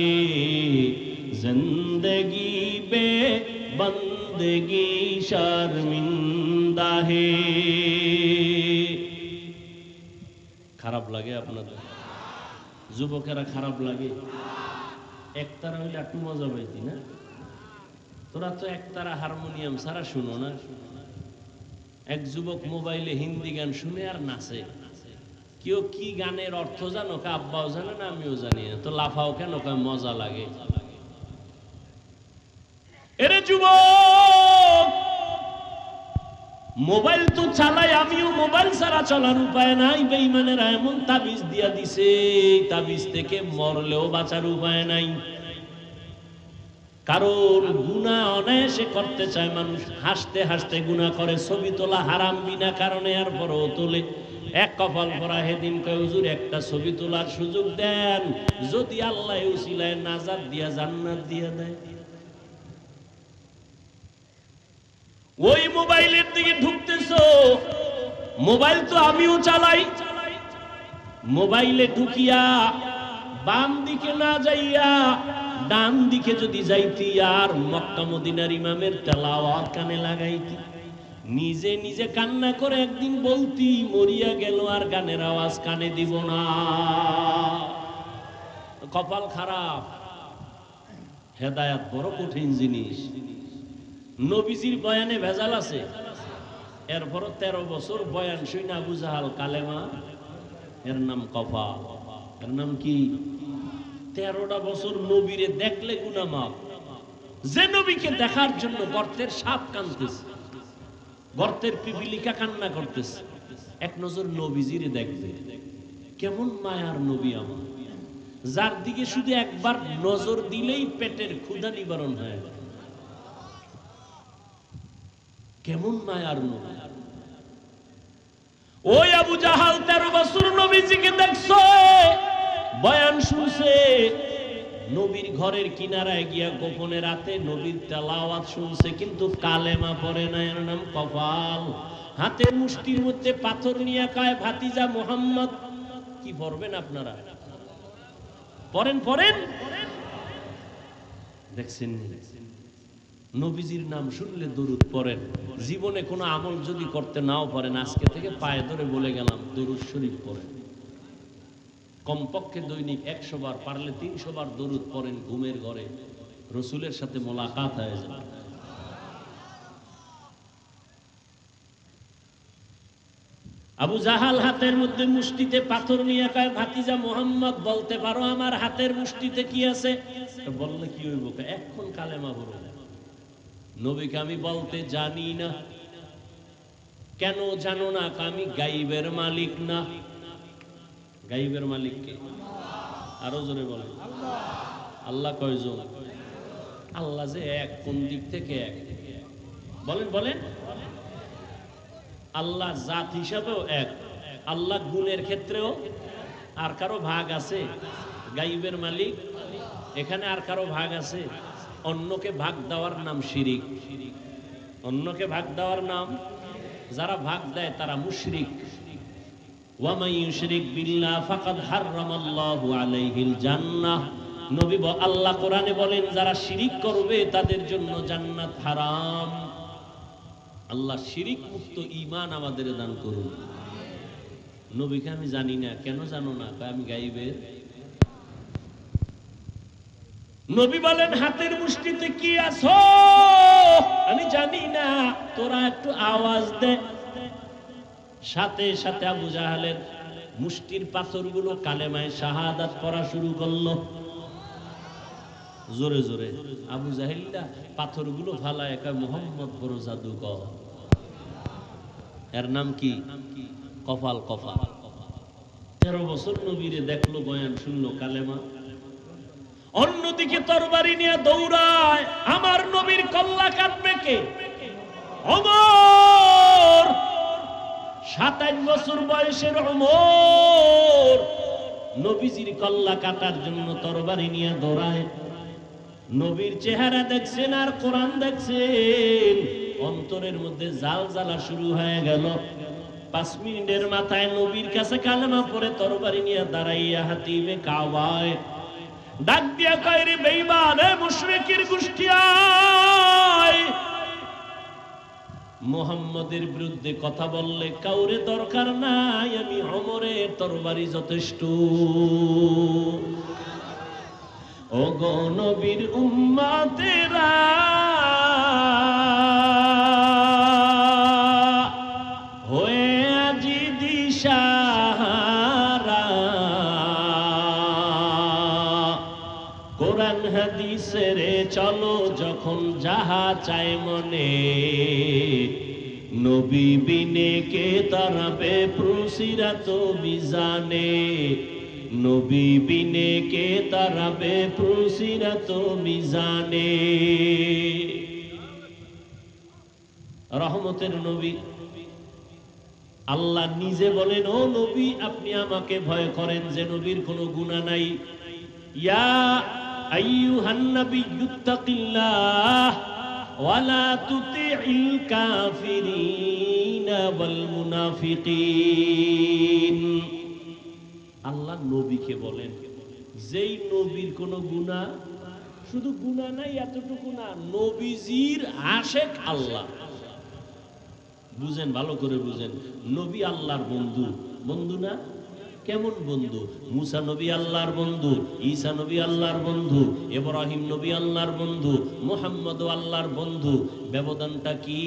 जिंदगी बे बंदगी शर्मिंदा है। খারাপ লাগে আপনাদের? যুবকেরা খারাপ লাগে? একতারা হইলে একটু মজা পাইতি না? তোরা তো একতারা হারমোনিয়াম ছাড়া শুনো না। এক যুবক মোবাইলে হিন্দি গান শুনে আর নাচে। কেউ কি গানের অর্থ জানো? কা আব্বাও জানে না, আমিও জানি না। তো লাফাও কেন? কয় মজা লাগে। এরে যুবক, মোবাইল তো চালাই, আমিও মোবাইল ছাড়া চলার উপায় নাই। বেঈমানেরা এমন তাবিজ দিয়া দিছে, তাবিজ থেকে মরলেও বাঁচার উপায় নাই। কারণ গুনাহ অনায়াসে করতে চায় মানুষ, হাসতে হাসতে গুনাহ করে। ছবি তোলা হারাম বিনা কারণে, আর পরও তোলে। এক কপাল পরা হেদিন কয় হুজুর একটা ছবি তোলার সুযোগ দেন, যদি আল্লাহ উসিলায় নাজাত দিয়া জান্নাত দিয়া দেয়। ওই মোবাইলের দিকে ঢুকতেছো, মোবাইল তো আমিও চালাই। মোবাইলে ঢুকিয়া বাম দিকে না যাইয়া ডান দিকে যদি যাইতি, আর মক্কা মদিনার ইমামের তেলাওয়াত কানে লাগাইতি, নিজে নিজে কান্না করে একদিন বলতি মরিয়া গেল আর গানের আওয়াজ কানে দিব না। কপাল খারাপ। হেদায়াত বড় কঠিন জিনিস। নবীজির বয়ানে ভেজাল আছে, এরপর 13 বছর বয়ান শুনে আবু জাহাল কালেমা, এর নাম কপাল। এর নাম কি? 13টা বছর নবীরে দেখলে গুনাহ মাফ। যে নবীকে দেখার জন্য গর্তের সাপ কাঁদতেছে, গর্তের পিপিলিকা কান্না করতেছে, এক নজর নবীজিরে দেখবে। কেমন মায়ার নবী আমার, যার দিকে শুধু একবার নজর দিলেই পেটের ক্ষুধা নিবারণ হয়। কেমন মায়ার নবী। ওই আবু জাহাল 13 বছর নবীজিকে দেখছে, বয়ান শুনছে, নবীর ঘরের কিনারায় গিয়া গোপনে রাতে নবীর তেলাওয়াত শুনছে, কিন্তু কালেমা পড়ে না। এর নাম কপাল। হাতের মুষ্টির মধ্যে পাথর নিয়ে কয় ভাতিজা মুহাম্মদ। কি পড়বেন আপনারা? পড়েন পড়েন। দেখছেন নবীজির নাম শুনলে দরুদ পড়েন। জীবনে কোনো আমল যদি করতে নাও পারেন, আজকে থেকে পায়ে ধরে বলে গেলাম দরুদ শরীফ পড়েন। কমপক্ষে দৈনিক 100 বার, পারলে 300 বার দরুদ পড়েন। ঘুমের ঘরে রসুলের সাথে মোলাকাত হয়ে যাবে। আবু জাহাল হাতের মধ্যে মুষ্টিতে পাথর নিয়ে কয় ভাতিজা মুহাম্মদ, বলতে পারো আমার হাতের মুষ্টিতে কি আছে? বললে কি হইব? এখন কালেমা পড়ো। নবীকে আমি বলতে জানি না। কেন জানো না? আমি গাইবের মালিক না। গাইবের মালিক কে? আরো জোরে বলেন। আল্লাহ কয়জন? আল্লাহ যে এক, কোন দিক থেকে এক? বলেন বলেন। আল্লাহ জাত হিসাবেও এক, আল্লাহ গুণের ক্ষেত্রেও। আর কারো ভাগ আছে? গাইবের মালিক এখানে আর কারো ভাগ আছে? অন্যকে ভাগ দেওয়ার নাম শিরিক। অন্যকে ভাগ দেওয়ার নাম, যারা ভাগ দেয় তারা মুশরিক। ওয়া মান ইউশরিক বিল্লাহ ফাকাদ হারামাল্লাহু আলাইহিল জান্নাহ। নবী আল্লাহ কোরআনে বলেন, যারা শিরিক করবে তাদের জন্য জান্নাত হারাম। আল্লাহ শিরিক মুক্ত ঈমান আমাদের দান করুন। নবীকে আমি জানি না। কেন জানো না? আমি গাইবের। নবী বলেন হাতের মুষ্টিতে কি আছো? আমি জানি না। তোরা একটু আওয়াজ দে। সাথে সাথে আবু জাহালের মুষ্টির পাথরগুলো কালেমায়ে শাহাদাত পড়া শুরু করলো জোরে জোরে। আবু জাহেলটা পাথরগুলো ফালায় একা মুহাম্মদ বড় জাদুকর। এর নাম কি? কপাল। কপাল। 13 বছর নবীরে দেখলো, বয়ান শুনলো, কালেমা। অন্যদিকে তরবারি নিয়ে দৌড়ায়। আমার নবীর কল্লা কাটবে কে? ওমর। 27 বছর বয়সের ওমর নবীজির কল্লা কাটার জন্য তরবারি নিয়ে দৌড়ায়। নবীর চেহারা দেখছেন আর কোরআন দেখছেন, অন্তরের মধ্যে জাল জ্বালা শুরু হয়ে গেল। 5 মিনিটের মাথায় নবীর কাছে কালেমা পড়ে তরবারি নিয়ে দাঁড়াইয়া হাতিবে কাওয়ায় ডাক দিয়া কয়, রে বেঈমান, এ মুশরিকের গোষ্ঠী, আয়। মুহাম্মদের বিরুদ্ধে কথা বললে কাউরে দরকার নাই, আমি ওমরের তরবারি যথেষ্ট। ও গো নবীর উম্মতেরা, হয়ে আজি দিশাহারা, কোরআন হাদিসের চলো যখন যাহা চায় মনে, নবী বিনে কে তারাবে প্রসিরাত মিজানে, নবী বিনে কে তারাবে প্রসিরাত মিজানে। রহমতের নবী আল্লাহ নিজে বলেন, ও নবী আপনি আমাকে ভয় করেন যে নবীর কোনো গুনাহ নাই। ইয়া আইয়ুহান নাবিয়্যুত্তাকিল্লাহ ওয়া লা তুতি'ল কাফিরিনা ওয়াল মুনাফিকিন। আল্লাহ নবীকে বলেন, যেই নবীর কোনো গুনাহ, শুধু গুনাহ নাই এতটুকু না, নবীজির আশেক আল্লাহ। বুঝেন, ভালো করে বুঝেন, নবী আল্লাহর বন্ধু। বন্ধু না? কেমন বন্ধু? মুসা নবী আল্লাহর বন্ধু, ঈসা নবী আল্লাহর বন্ধু, ইব্রাহিম নবী আল্লাহর বন্ধু, মুহাম্মদ আল্লাহর বন্ধু। ব্যবধানটা কি?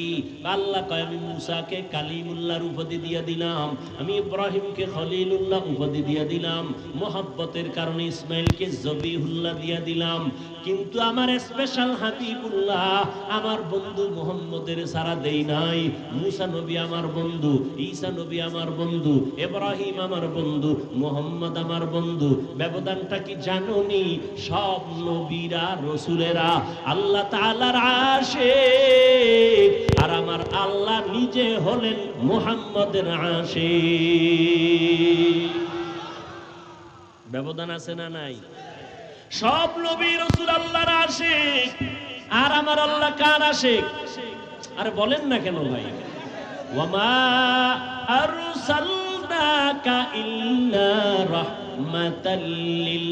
আল্লাহ কয়, আমি মুসাকে কালিমুল্লাহর উপাধি দিয়ে দিলাম, আমি ইব্রাহিমকে খলিলুল্লাহ উপাধি দিয়ে দিলাম, মোহাব্বতের কারণে ইসমাইলকে জবিহুল্লাহ দিয়ে দিলাম। কিন্তু আমার স্পেশাল হাবিবুল্লাহ আমার বন্ধু মুহাম্মদের সারা দেই নাই। মুসা নবী আমার বন্ধু, ঈসা নবী আমার বন্ধু, ইব্রাহিম আমার বন্ধু, মুহাম্মদ আমার বন্ধু। ব্যবধানটা কি জানোনি? সব নবীরা রাসূলেরা আল্লাহ তাআলার আশিক, আর আমার আল্লাহ নিজে হলেন মুহাম্মদের আশিক। ব্যবধান আছে না নাই? সব নবী রাসূল আল্লাহর আশিক, আর আমার আল্লাহ কার আশিক? আরে বলেন না কেন ভাই? ওয়ামা আরসালনাকা ইল্লা রাহমাতাল লিল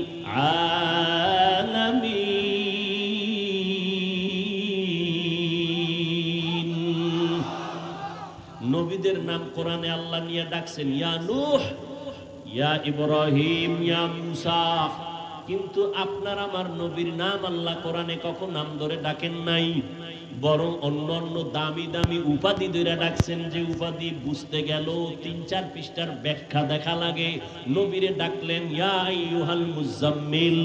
আলামিন। নবীদের নাম কোরআনে আল্লাহ নিয়ে ডাকছেন, ইয়া নূহ, ইয়া ইব্রাহিম, ইয়া মুসা। কিন্তু আপনার আমার নবীর নাম আল্লাহ কোরআনে কখন নাম ধরে ডাকেন নাই, বরং অন্য অন্য দামি দামি উপাধি ধরে ডাকছেন, যে উপাধি বুঝতে গেল ৩-৪ পৃষ্ঠার ব্যাখ্যা দেখা লাগে। নবীরে ডাকলেন ইয়া আইয়ুহাল মুজাম্মিল,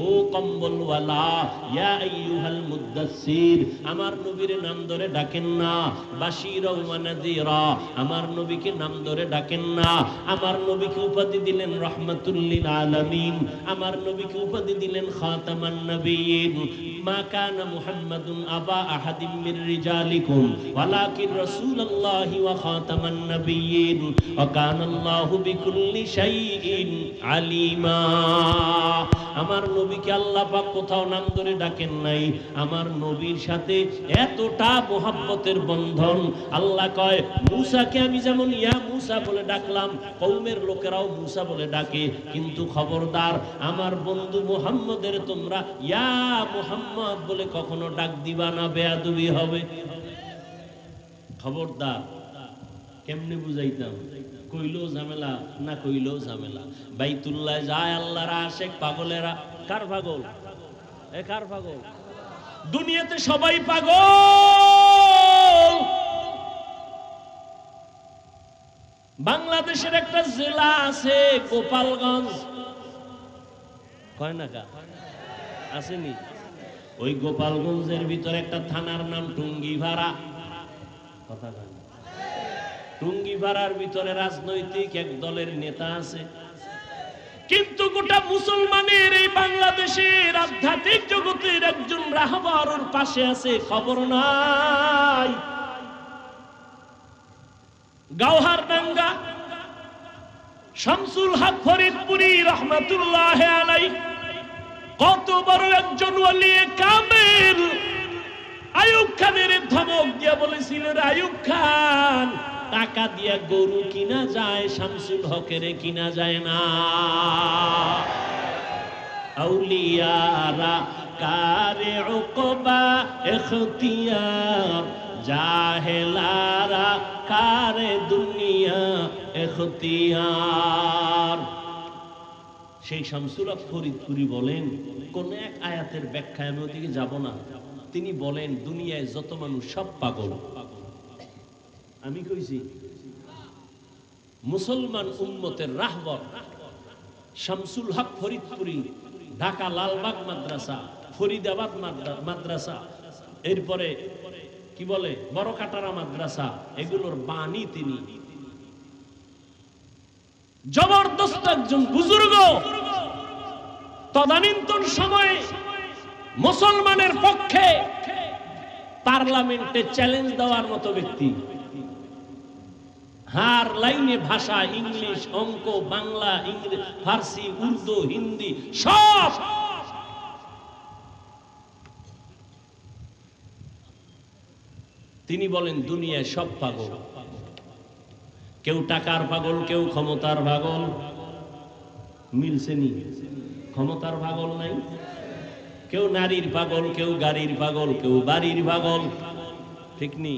ও কম্বলওয়ালা, ইয়া আইয়ুহাল মুদ্দাসসির। আমার নবীরে নাম ধরে ডাকেন না। বাশীরা ওয়া নাযীরা, আমার নবীকে নাম ধরে ডাকেন না। আমার নবীকে উপাধি দিলেন রাহমাতুল লিল আলামিন, আমার নবীকে উপাধি দিলেন খাতামান নবিয়্যিন। মা কানা মুহাম্মাদুন আবা আহাদিম মির রিজালিকুম ওয়ালাকিন রাসূলুল্লাহি ওয়া খাতামান নবিয়্যিন ওয়া কানাল্লাহু বিকুল্লি শাইইন আলিমা। আমার নবীকে আল্লাহ পাক কোথাও নাম ধরে ডাকেন নাই। আমার নবীর সাথে এতটা মোহাব্বতের বন্ধন। আল্লাহ কয়, মুসাকে আমি যেমন ইয়া মুসা বলে ডাকলাম, কওমের লোকেরাও মুসা বলে ডাকে, কিন্তু খবরদার আমার বন্ধু মুহাম্মদের তোমরা ইয়া মুহাম্মদ বলে কখনো ডাক দিবা না, বেয়াদবি হবে। খবরদার। কেমনে বুঝাইতাম? কইলেও ঝামেলা, না কইলেও ঝামেলা। বাইতুল্লাহ যায় আল্লাহর আশিক পাগলেরা। কার পাগল? কার পাগল? দুনিয়াতে সবাই পাগল। বাংলাদেশের একটা জেলা আছে গোপালগঞ্জ, কয় না কা আসেনি? ওই গোপালগঞ্জের ভিতরে একটা থানার নাম টুঙ্গিপাড়া। কথা কয় না? টুঙ্গিপাড়ার ভিতরে রাজনৈতিক এক দলের নেতা আছে, কিন্তু গোটা মুসলমানের এই বাংলাদেশের আধ্যাত্মিক জগতের একজন রাহবার ওর পাশে আছে, খবর নাই। গাওহারডাঙ্গা শামসুল হক ফরিদপুরি রহমাতুল্লাহ আলাইহি কত বড় একজন ওলি কামেল। আইয়ুব খানের ধমক দিয়ে বলেছিলেন, আইয়ুব খান টাকা দিয়ে গরু কিনা যায়, শামসুল হকের কিনা যায় না। আউলিয়ারা কারে উকবা ইখতিয়ার, জাহেলারা কারে দুনিয়া ইখতিয়ার। সেই শামসুল হক ফরিদপুরি বলেন, কোন এক আয়াতের ব্যাখ্যায় আমি ওদিকে যাব না। তিনি বলেন, দুনিয়ায় যত মানুষ সব পাগল। আমি কইছি মুসলমান উম্মতের রাহবর শামসুল হক ফরিদপুরি, ঢাকা লালবাগ মাদ্রাসা, ফরিদাবাদ মাদ্রাসা, এরপরে কি কি বলে বড় কাটারা মাদ্রাসা, এগুলোর বাণী তিনি। জবরদস্ত একজন বুজুর্গ, তদানীন্তন সময়ে মুসলমানের পক্ষে পার্লামেন্টে চ্যালেঞ্জ দেওয়ার মতো ব্যক্তি। হার লাইনে ভাষা, ইংলিশ, অঙ্ক, বাংলা, ইংরেজি, ফার্সি, উর্দু, হিন্দি সব। তিনি বলেন দুনিয়ায় সব পাগল, কেউ টাকার পাগল, কেউ ক্ষমতার পাগল। মিলছে নি? ক্ষমতার পাগল নাই, কেউ নারীর পাগল, কেউ গাড়ির পাগল, কেউ বাড়ির পাগল, ঠিক নি?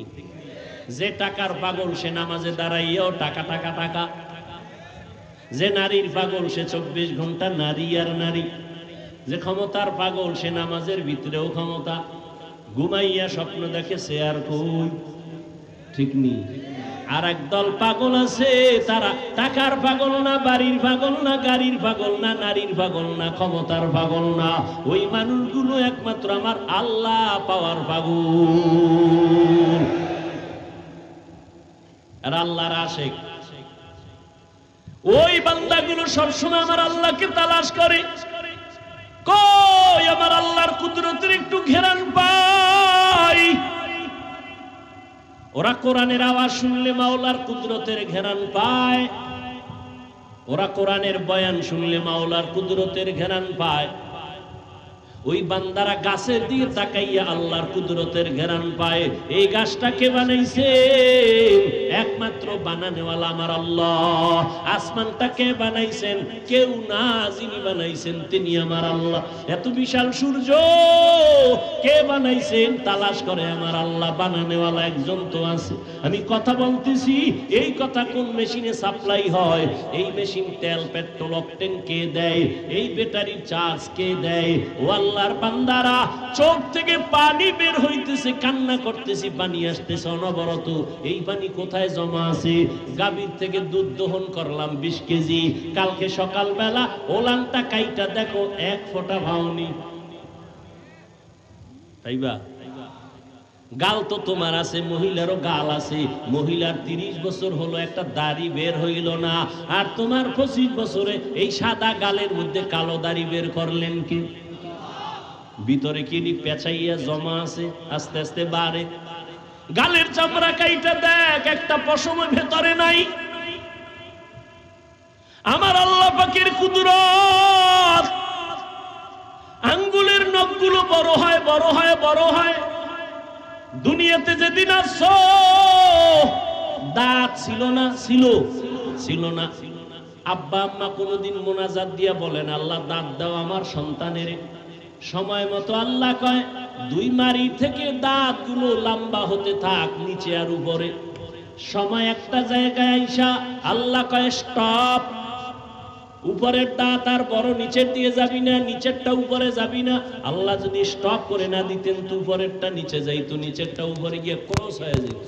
যে টাকার পাগল সে নামাজে দাঁড়াইয়াও টাকা টাকা টাকা, যে নারীর পাগল সে 24 ঘন্টা নারী আর নারী, যে ক্ষমতার পাগল সে নামাজের ভিতরেও ক্ষমতা, ঘুমাইয়া স্বপ্ন দেখে সে আর কই, ঠিক নি? আর একদল পাগল আছে, তারা টাকার পাগল না, বাড়ির পাগল না, গাড়ির পাগল না, নারীর পাগল না, ক্ষমতার পাগল না। ওই মানুষগুলো একমাত্র আমার আল্লাহ পাওয়ার পাগল আর আল্লাহর আশিক। ওই বান্দাগুলো সবসময় আমার আল্লাহকে তালাশ করে, কই আমার আল্লাহর কুদরতের একটু ঘেরান পাই। ওরা কোরআনের আওয়াজ শুনলে মাওলার কুদরতের ঘেরান পায়, ওরা কোরআনের বয়ান শুনলে মাওলার কুদরতের ঘেরান পায়। ওই বান্দারা গাছের দিকে তাকাইয়া আল্লাহর কুদরতের ঘেরান পায়। এই গাছটা কে বানাইছে? একমাত্র বানানেওয়ালা আমার আল্লাহ। আসমানটা কে বানাইছেন? কেউ না, যিনি বানাইছেন তিনি আমার আল্লাহ। এত বিশাল সূর্য কে বানাইছেন? তালাশ করে আমার আল্লাহ। বানানেওয়ালা একজন তো আছে। আমি কথা বলতেছি, এই কথা কোন মেশিনে সাপ্লাই হয়? এই মেশিন তেল, পেট্রোল, অকটেন কে দেয়? এই ব্যাটারি চার্জ কে দেয়? ও আল্লাহর বান্দারা, চোখ থেকে পানি বের হইতেছে, কান্না করতেছি, পানি আসতেছে অনবরত। এই পানি কোথায় জমা আছে? গাভীর থেকে দুধ দহন করলাম 20 কেজি, কালকে সকালবেলা ওলানটা কাইটা দেখো 1 ফোঁটা ভাওনি। তাইবা গাল তো তোমার আছে, মহিলারও গাল আছে। মহিলার 30 বছর হলো, একটা দাড়ি বের হইল না, আর তোমার 25 বছরে এই সাদা গালের মধ্যে কালো দাড়ি বের করলেন কি? ভিতরে কি পেঁচাইয়া জমা আছে, আস্তে আস্তে বাড়ে। গালের চামড়া কাইটা দেখ, একটা পশম ভেতরে নাই। আমার আল্লাহ পাকের কুদরত। আঙ্গুলের নখগুলো বড় হয়, বড় হয়, বড় হয়। দুনিয়াতে যেদিন আসছো দাঁত ছিল না, ছিল না। আব্বা আম্মা কোনদিন মোনাজাত দিয়া বলেন, আল্লাহ দাঁত দাও আমার সন্তানের। সময় মতো আল্লাহ কয় 2 মারি থেকে দাঁতগুলো লম্বা হতে থাক, নিচে আর উপরে। সময় একটা জায়গায় আইসা আল্লাহ কয় স্টপ। উপরের দাঁত আর বড়, নিচের দিয়ে যাবি না, নিচেরটা উপরে যাবি না। আল্লাহ যদি স্টপ করে না দিতেন তো উপরেরটা নিচে যাইতো, নিচেরটা উপরে গিয়ে ক্রস হয়ে যেত,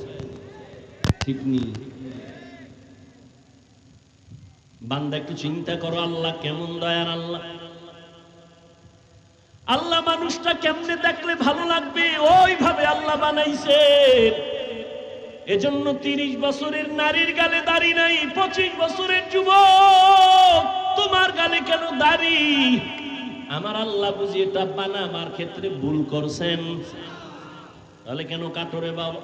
ঠিক নেই? বান্দা একটু চিন্তা করো, আল্লাহ কেমন দয়ার আল্লাহ। আল্লাহ মানুষটা কেমনে দেখলে ভালো লাগবে, ওইভাবে আল্লাহ বানাইছে। এজন্য 30 বছরের নারীর গালে দাড়ি নাই, 25 বছরের যুবক তোমার গালে কেন দাড়ি? আমার আল্লাহ বুঝি এটা বানাবার ক্ষেত্রে ভুল করছেন, তাহলে কেন কাটরে বাবা?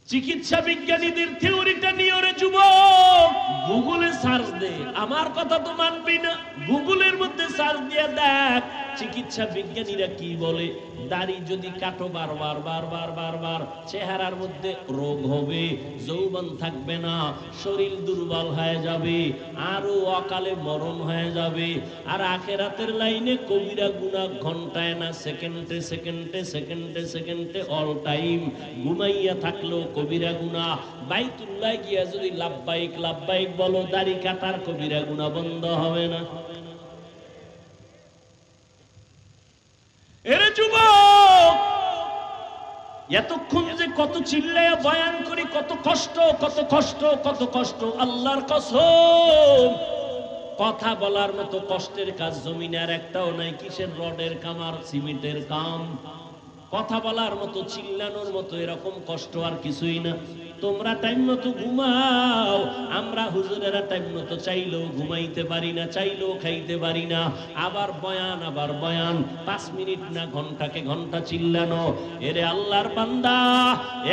চিকিৎসা বিজ্ঞানীদের থিওরিটা নিয়ে রে যুবক, গুগলে সার্চ দে। আমার কথা তো মানবি না, গুগলের মধ্যে সার্চ দিয়ে দেখ চিকিৎসা বিজ্ঞানীরা কি বলে। দাড়ি যদি কাটো বারবার বারবার বারবার, চেহারার মধ্যে রোগ হবে, যৌবন থাকবে না, শরীর দুর্বল হয়ে যাবে, আরো অকালে মরণ হয়ে যাবে। আর আখিরাতের লাইনে কবিরা গুনাহ ঘন্টায় না, সেকেন্ডে সেকেন্ডে সেকেন্ডে সেকেন্ডে অল টাইম। ঘুমাইয়া থাকলেও কবিরা গুনাহ। বাইতুল্লাহ গিয়া যদি লাব্বাইক লাব্বাইক বলো, দাড়ি কাটার কবিরা গুনাহ বন্ধ হবে না। এরে যুবক, এতক্ষণ যে কত চিল্লায়া বয়ান করি, কত কষ্ট, কত কষ্ট, কত কষ্ট। আল্লাহর কসম, কথা বলার মতো কষ্টের কাজ জমিনে আর একটাও নাই। কিসের রডের কাম আর সিমেন্টের কাম? কথা বলার মতো, চিল্লানোর মতো এরকম কষ্ট আর কিছুই না। তোমরা টাইম মতো ঘুমাও, আমরা হুজুরেরা টাইম মতো চাইলেও ঘুমাইতে পারি না, চাইলেও খাইতে পারি না। আবার বয়ান, আবার বয়ান, 5 মিনিট না ঘন্টাকে ঘন্টা চিল্লানো। এরে আল্লাহর বান্দা,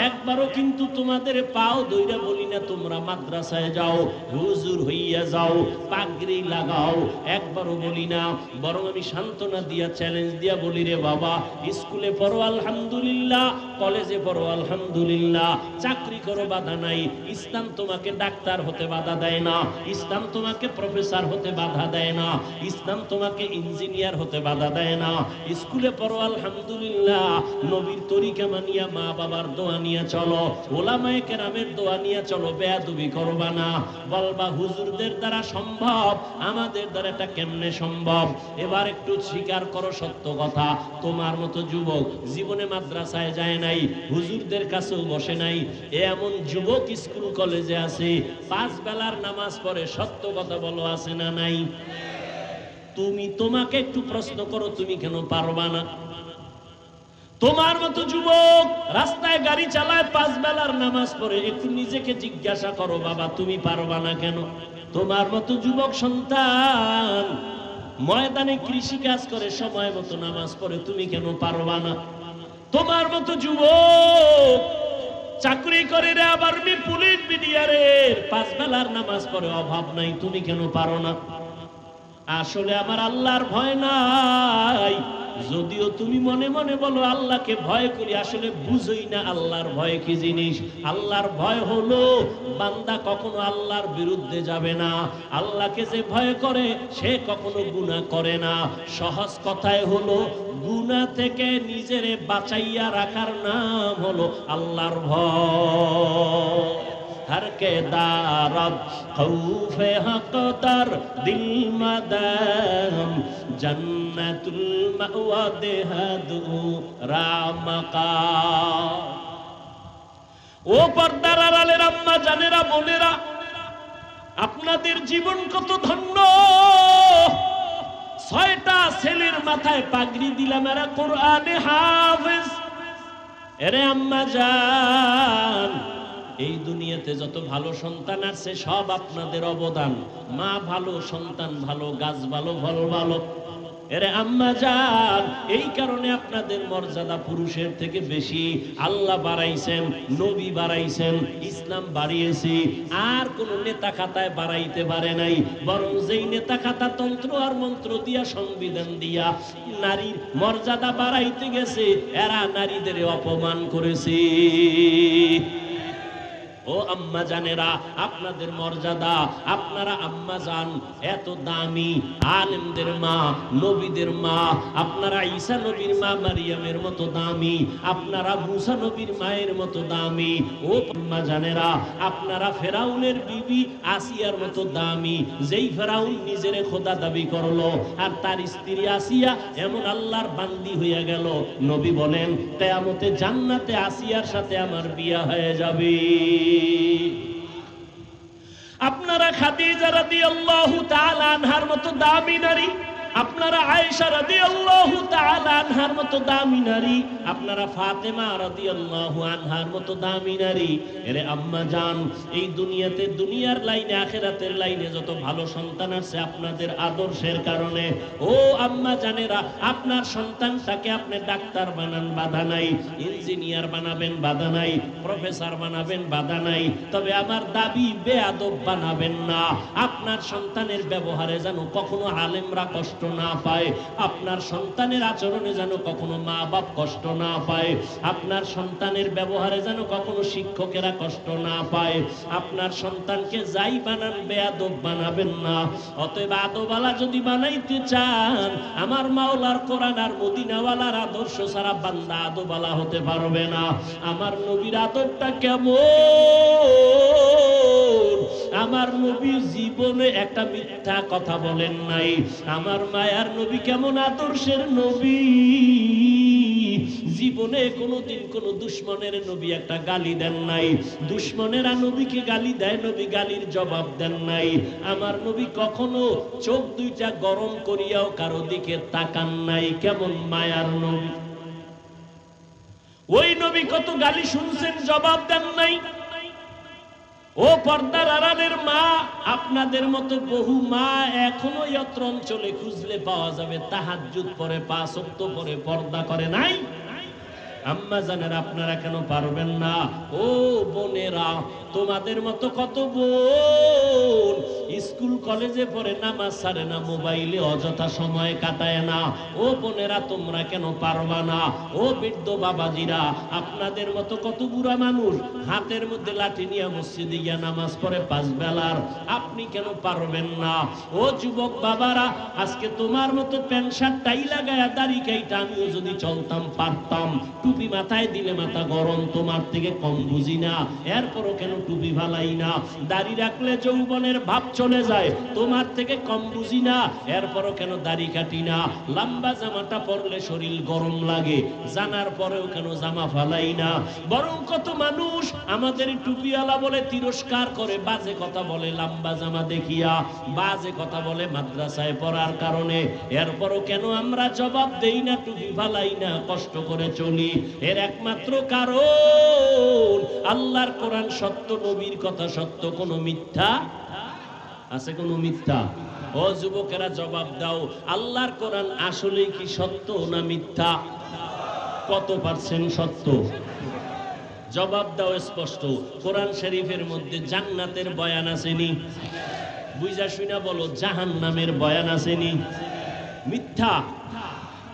একবারও কিন্তু তোমাদের পাও দইরা বলি না তোমরা মাদ্রাসায় যাও, হুজুর হইয়া যাও, পাগড়ি লাগাও, একবারও বলি না। বরং আমি সান্ত্বনা দিয়া, চ্যালেঞ্জ দিয়া বলি, রে বাবা, স্কুলে পড়ো আলহামদুলিল্লাহ, কলেজে পড়ো আলহামদুলিল্লাহ, চাকরি করো বাধা নাই। ইসলাম তোমাকে ডাক্তার হতে বাধা দেয় না, ইসলাম তোমাকে প্রফেসর হতে বাধা দেয় না, ইসলাম তোমাকে ইঞ্জিনিয়ার হতে বাধা দেয় না। স্কুলে পড়ো আলহামদুলিল্লাহ, নবীর তরিকা মানিয়া, মা বাবার দোয়া নিয়ে চলো, ওলামায়ে কেরামের দোয়া নিয়ে চলো, বেয়াদবি করবা না। বলবা হুজুরদের দ্বারা সম্ভব, আমাদের দ্বারা এটা কেমনে সম্ভব? এবার একটু স্বীকার করো সত্য কথা, তোমার মতো যুবক জীবনে মাদ্রাসায় যায় নাই, হুজুরদের কাছেও বসে নাই, এমন যুবক স্কুল কলেজে আছে, 5 বেলার নামাজ পড়ে। সত্য কথা বলো, আছে না নাই? তোমাকে একটু প্রশ্ন করো, তুমি কেন পারবা না? তোমার মতো যুবক রাস্তায় গাড়ি চালায়, 5 বেলার নামাজ পড়ে, একটু নিজেকে জিজ্ঞাসা করো, বাবা তুমি পারবা না কেন? তোমার মতো যুবক সন্তান ময়দানে কৃষি কাজ করে, সময় মতো নামাজ পড়ে, তুমি কেন পারবা না? তোমার মতো যুবক চাকরি করে রে, আবার পুলিশ বিডিআরের, 5 বেলার নামাজ পড়ে, অভাব নাই, তুমি কেন পারো না? আসলে আমার আল্লাহর ভয় নাই। যদিও তুমি মনে মনে বলো আল্লাহকে ভয় করি, আসলে বুঝই না আল্লাহর ভয় কি জিনিস। আল্লাহর ভয় হলো বান্দা কখনো আল্লাহর বিরুদ্ধে যাবে না। আল্লাহকে যে ভয় করে সে কখনো গুনাহ করে না। সহজ কথায় হলো, গুনাহ থেকে নিজেরে বাঁচাইয়া রাখার নাম হলো আল্লাহর ভয়। हर के दारब खौफे हक़दर दिल मदम जन्नतुल मअवा देहदु रामका। ও পর্দার আড়ালের আম্মা জানেরা, বোনেরা, আপনাদের জীবন কত ধন্য। 6টা ছেলের মাথায় পাগড়ি দিলাম, এরা কোরআনে হাফেজ। এরে আম্মা জান, এই দুনিয়াতে যত ভালো সন্তান আছে সব আপনাদের অবদান। মা ভালো, সন্তান ভালো, গাছ ভালো, ফল ভালো। এরে আম্মা জান, এই কারণে আপনাদের মর্যাদা পুরুষের থেকে বেশি। আল্লাহ বাড়াইছেন, নবী বাড়াইছেন, ইসলাম বাড়িয়েছি। আর কোন নেতা খাতায় বাড়াইতে পারে নাই। বরং যেই নেতা খাতা তন্ত্র আর মন্ত্র দিয়া, সংবিধান দিয়া নারীর মর্যাদা বাড়াইতে গেছে, এরা নারীদের অপমান করেছে। ও আম্মা জানেরা, আপনাদের মর্যাদা, আপনারা আম্মা জান এত দামি, আলেমদের মা, নবীদের মা। আপনারা ঈসা নবীর মা মারিয়ামের মতো দামি, আপনারা মুসা নবীর মায়ের মতো দামি। ও আম্মা জানেরা, আপনারা ফেরাউনের বিবি আসিয়ার মতো দামি। যেই ফেরাউন নিজের খোদা দাবি করলো, আর তার স্ত্রী আসিয়া এমন আল্লাহর বান্দি হইয়া গেল, নবী বলেন কিয়ামতে জান্নাতে আসিয়ার সাথে আমার বিয়া হয়ে যাবে। আপনারা খাদিজা রাদিয়াল্লাহু তাআলা আনহার মতো দামি নারী, আপনারা আয়েশা রাদিয়াল্লাহু তাআলা আনহার মতো দামি নারী, আপনারা ফাতেমা রাদিয়াল্লাহু আনহার মতো দামি নারী। এরে আম্মা জান, এই দুনিয়াতে, দুনিয়ার লাইনে, আখিরাতের লাইনে যত ভালো সন্তান আছে আপনাদের আদর্শের কারণে। ও আম্মা জানেরা, আপনার সন্তানটাকে আপনি ডাক্তার বানান, বাধা নাই। ইঞ্জিনিয়ার বানাবেন, বাধা নাই। প্রফেসর বানাবেন, বাধা নাই। তবে আমার দাবি, বেয়াদব বানাবেন না। আপনার সন্তানের ব্যবহারে যেন কখনো আলেমরা কষ্ট না পায়, আপনার সন্তানের আচরণে যেন কখনো মা বাপ কষ্ট না পায়, আপনার সন্তানের ব্যবহারে যেন কখনো শিক্ষকেরা কষ্ট না পায়। আপনার সন্তানকে যাই বানান, বেয়াদব বানাবেন না। অতএব আদবওয়ালা যদি বানাইতে চান, আমার মাওলার কোরআন আর মদিনাওয়ালার আদর্শ ছাড়া বান্দা আদবওয়ালা হতে পারবে না। আমার নবীর আদবটা কেমন? আমার নবী জীবনে একটা মিথ্যা কথা বলেন নাই। আমার মায়ার নবী কেমন আদর্শের নবী, জীবনে কোনোদিন কোন দুশ্মনের নবী একটা গালি দেন নাই। দুশ্মনেরা নবীকে গালি দেয়, নবী গালির জবাব দেন নাই। আমার নবী কখনো চোখ দুইটা গরম করিয়াও কারো দিকে তাকান নাই। কেমন মায়ার নবী! ওই নবী কত গালি শুনছেন, জবাব দেন নাই। ও পর্দার আড়ালের মা, আপনাদের মতো বহু মা এখনো ইয়ত্র অঞ্চলে খুঁজলে পাওয়া যাবে, তাহাজ্জুদ পড়ে, 5 ওয়াক্ত পড়ে, পর্দা করে নাই। আম্মা জানেন, আপনারা কেন পারবেন না? ও বোনেরা, তোমাদের মতো কত বোন স্কুল কলেজে পড়ে, নামাজ ছাড়ে না, মোবাইলে অযথা সময় কাটায় না। ও বোনেরা, তোমরা কেন পারবা না? ও বৃদ্ধ বাবাজিরা, আপনাদের মতো কত বুড়া মানুষ হাতের মধ্যে লাঠি নিয়ে মসজিদে গিয়া নামাজ পড়ে 5 বেলার, আপনি কেন পারবেন না? ও যুবক বাবারা, আজকে তোমার মতো প্যান্ট শার্ট টাই লাগায়া দাড়ি কাইটা আমিও যদি চলতাম পারতাম। টুপি মাথায় দিলে মাথা গরম, তোমার থেকে কম বুঝি না, এরপরও কেন টুপি ভালাই না? দাড়ি রাখলে যৌবনের ভাব চলে যায়, তোমার থেকে কম বুঝি না, এরপরও কেন দাড়ি কাটি না? লম্বা জামাটা পরলে শরীর গরম লাগে, জানার পরেও কেন জামা ফালাই না? বরং কত মানুষ আমাদের টুপিওয়ালা বলে তিরস্কার করে, বাজে কথা বলে লম্বা জামা দেখিয়া, বাজে কথা বলে মাদ্রাসায় পড়ার কারণে, এরপরও কেন আমরা জবাব দেই না, টুপি ফালাই না, কষ্ট করে চলি? এর একমাত্র কারণ আল্লাহর কোরআন সত্য, নবীর কথা সত্য, কোনো মিথ্যা আছে? কোনো মিথ্যা? ও যুবকেরা, জবাব দাও, আল্লাহর কোরআন আসলেই কি সত্য না মিথ্যা? কত পার্সেন্ট সত্য? জবাব দাও স্পষ্ট। কোরআন শরীফের মধ্যে জান্নাতের বয়ান আসেনি? বুঝা শুনা বলো, জাহান্নামের বয়ান আসেনি? মিথ্যা।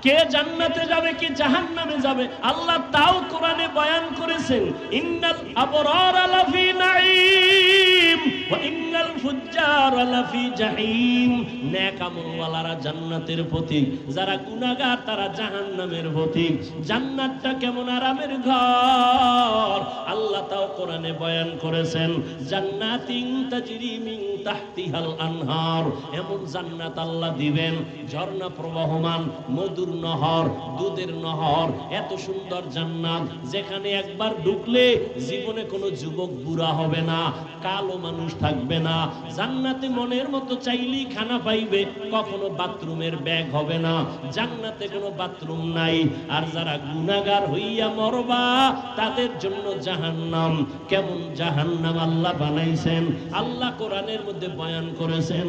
কে জান্নাতে যাবে, কে জাহান্নামে যাবে, আল্লাহ তাও কোরআনে বয়ান করেছেন। ইন্নাল আবরারা লাফি নাঈম ওয়া ইন্নাল ফুজ্জারা লাফি জাহিম। নেক আমলওয়ালারা জান্নাতের পথিক, যারা গুনাহগার তারা জাহান্নামের পথিক। জান্নাতটা কেমন আরামের ঘর, আল্লাহ তাও কোরআনে বয়ান করেছেন। জান্নাতিন তাজরি মিন তাহতিহাল আনহার, এমন জান্নাত আল্লাহ দিবেন, ঝর্ণা প্রবাহমান, মধুর নহর, দুধের নহর, এত সুন্দর জান্নাত যেখানে একবার ঢুকলে জীবনে কোনো যুবক বুড়া হবে না, কালো মানুষ থাকবে না। জান্নাতে মনের মতো চাইলেই খানা পাইবে, কখনো বাথরুমের ব্যাগ হবে না, জান্নাতে কোনো বাথরুম নাই। আর যারা গুনাহগার হইয়া মরবা তাদের জন্য জাহান্নাম। কেমন জাহান্নাম আল্লাহ বানাইছেন, আল্লাহ কোরআনের মধ্যে বয়ান করেছেন,